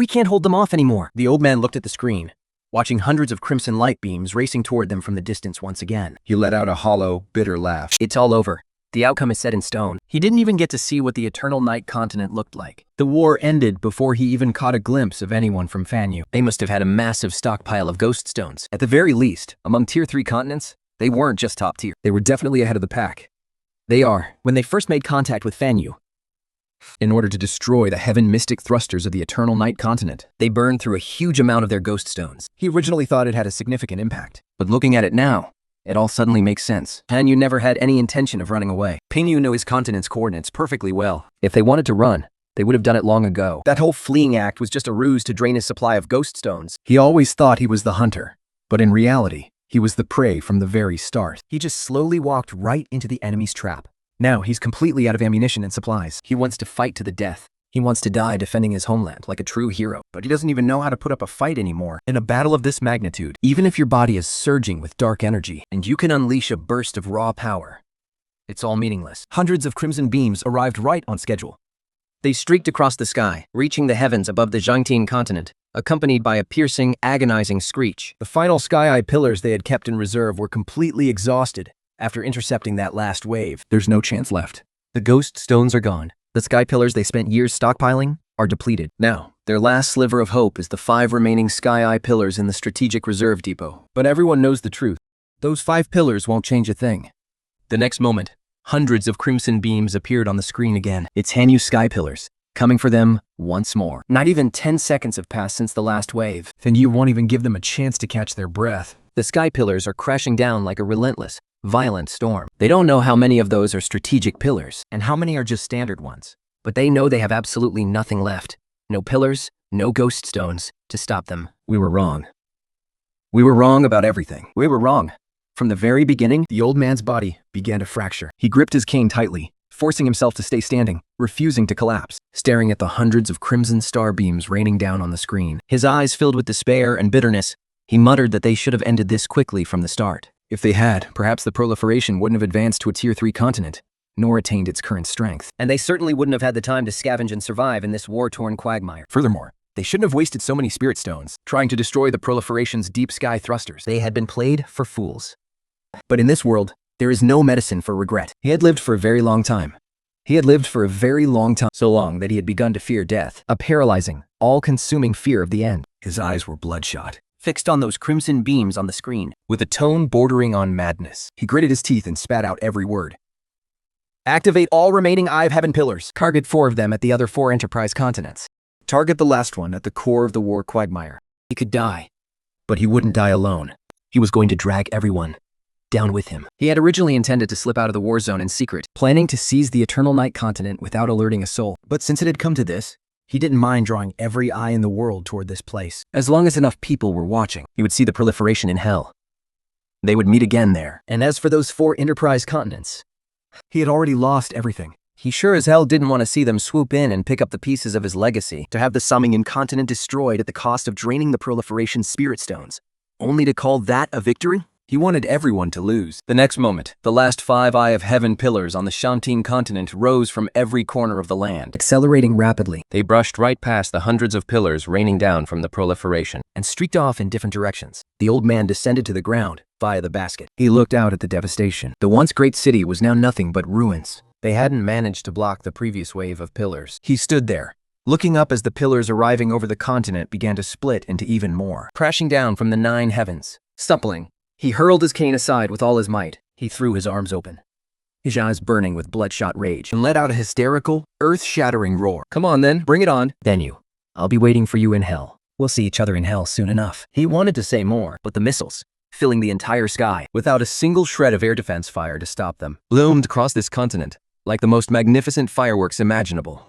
can't hold them off anymore." The old man looked at the screen, watching hundreds of crimson light beams racing toward them from the distance once again. He let out a hollow, bitter laugh. It's all over. The outcome is set in stone. He didn't even get to see what the Eternal Night continent looked like. The war ended before he even caught a glimpse of anyone from Fanyu. They must have had a massive stockpile of ghost stones. At the very least, among Tier 3 continents, they weren't just top tier. They were definitely ahead of the pack. They are. When they first made contact with Fanyu, in order to destroy the heaven mystic thrusters of the Eternal Night continent, they burned through a huge amount of their ghost stones. He originally thought it had a significant impact, but looking at it now, it all suddenly makes sense. Hanyu never had any intention of running away. Pingyu knew his continent's coordinates perfectly well. If they wanted to run, they would have done it long ago. That whole fleeing act was just a ruse to drain his supply of ghost stones. He always thought he was the hunter, but in reality, he was the prey from the very start. He just slowly walked right into the enemy's trap. Now he's completely out of ammunition and supplies. He wants to fight to the death. He wants to die defending his homeland like a true hero, but he doesn't even know how to put up a fight anymore. In a battle of this magnitude, even if your body is surging with dark energy and you can unleash a burst of raw power, it's all meaningless. Hundreds of crimson beams arrived right on schedule. They streaked across the sky, reaching the heavens above the Shangtin continent, accompanied by a piercing, agonizing screech. The final sky-eye pillars they had kept in reserve were completely exhausted after intercepting that last wave. There's no chance left. The ghost stones are gone. The sky pillars they spent years stockpiling are depleted. Now, their last sliver of hope is the 5 remaining sky-eye pillars in the strategic reserve depot. But everyone knows the truth. Those 5 pillars won't change a thing. The next moment, hundreds of crimson beams appeared on the screen again. It's Hanyu's sky pillars, coming for them once more. Not even 10 seconds have passed since the last wave. Then you won't even give them a chance to catch their breath. The sky pillars are crashing down like a relentless, violent storm. They don't know how many of those are strategic pillars and how many are just standard ones, but they know they have absolutely nothing left. No pillars, no ghost stones to stop them. We were wrong. We were wrong about everything. We were wrong. From the very beginning, the old man's body began to fracture. He gripped his cane tightly, forcing himself to stay standing, refusing to collapse, staring at the hundreds of crimson star beams raining down on the screen. His eyes filled with despair and bitterness, he muttered that they should have ended this quickly from the start. If they had, perhaps the proliferation wouldn't have advanced to a Tier 3 continent. nor attained its current strength. And they certainly wouldn't have had the time to scavenge and survive in this war-torn quagmire. Furthermore, they shouldn't have wasted so many spirit stones trying to destroy the proliferation's deep sky thrusters. They had been played for fools. But in this world, there is no medicine for regret. He had lived for a very long time. So long that he had begun to fear death, a paralyzing, all-consuming fear of the end. His eyes were bloodshot, fixed on those crimson beams on the screen, with a tone bordering on madness. He gritted his teeth and spat out every word. Activate all remaining Eye of Heaven pillars. Target 4 of them at the other 4 Enterprise continents. Target the last one at the core of the war quagmire. He could die, but he wouldn't die alone. He was going to drag everyone down with him. He had originally intended to slip out of the war zone in secret, planning to seize the Eternal Night continent without alerting a soul. But since it had come to this, he didn't mind drawing every eye in the world toward this place. As long as enough people were watching, he would see the proliferation in hell. They would meet again there. And as for those 4 Enterprise continents, he had already lost everything. He sure as hell didn't want to see them swoop in and pick up the pieces of his legacy, to have the Summing continent destroyed at the cost of draining the proliferation's spirit stones. Only to call that a victory? He wanted everyone to lose. The next moment, the last 5 Eye of Heaven pillars on the Shanteen continent rose from every corner of the land, accelerating rapidly. They brushed right past the hundreds of pillars raining down from the proliferation, and streaked off in different directions. The old man descended to the ground via the basket. He looked out at the devastation. The once great city was now nothing but ruins. They hadn't managed to block the previous wave of pillars. He stood there, looking up as the pillars arriving over the continent began to split into even more, crashing down from the 9 heavens. Stumbling, he hurled his cane aside with all his might. He threw his arms open, his eyes burning with bloodshot rage, and let out a hysterical, earth-shattering roar. Come on then, bring it on. Then you. I'll be waiting for you in hell. We'll see each other in hell soon enough. He wanted to say more, but the missiles, filling the entire sky, without a single shred of air defense fire to stop them, loomed across this continent like the most magnificent fireworks imaginable.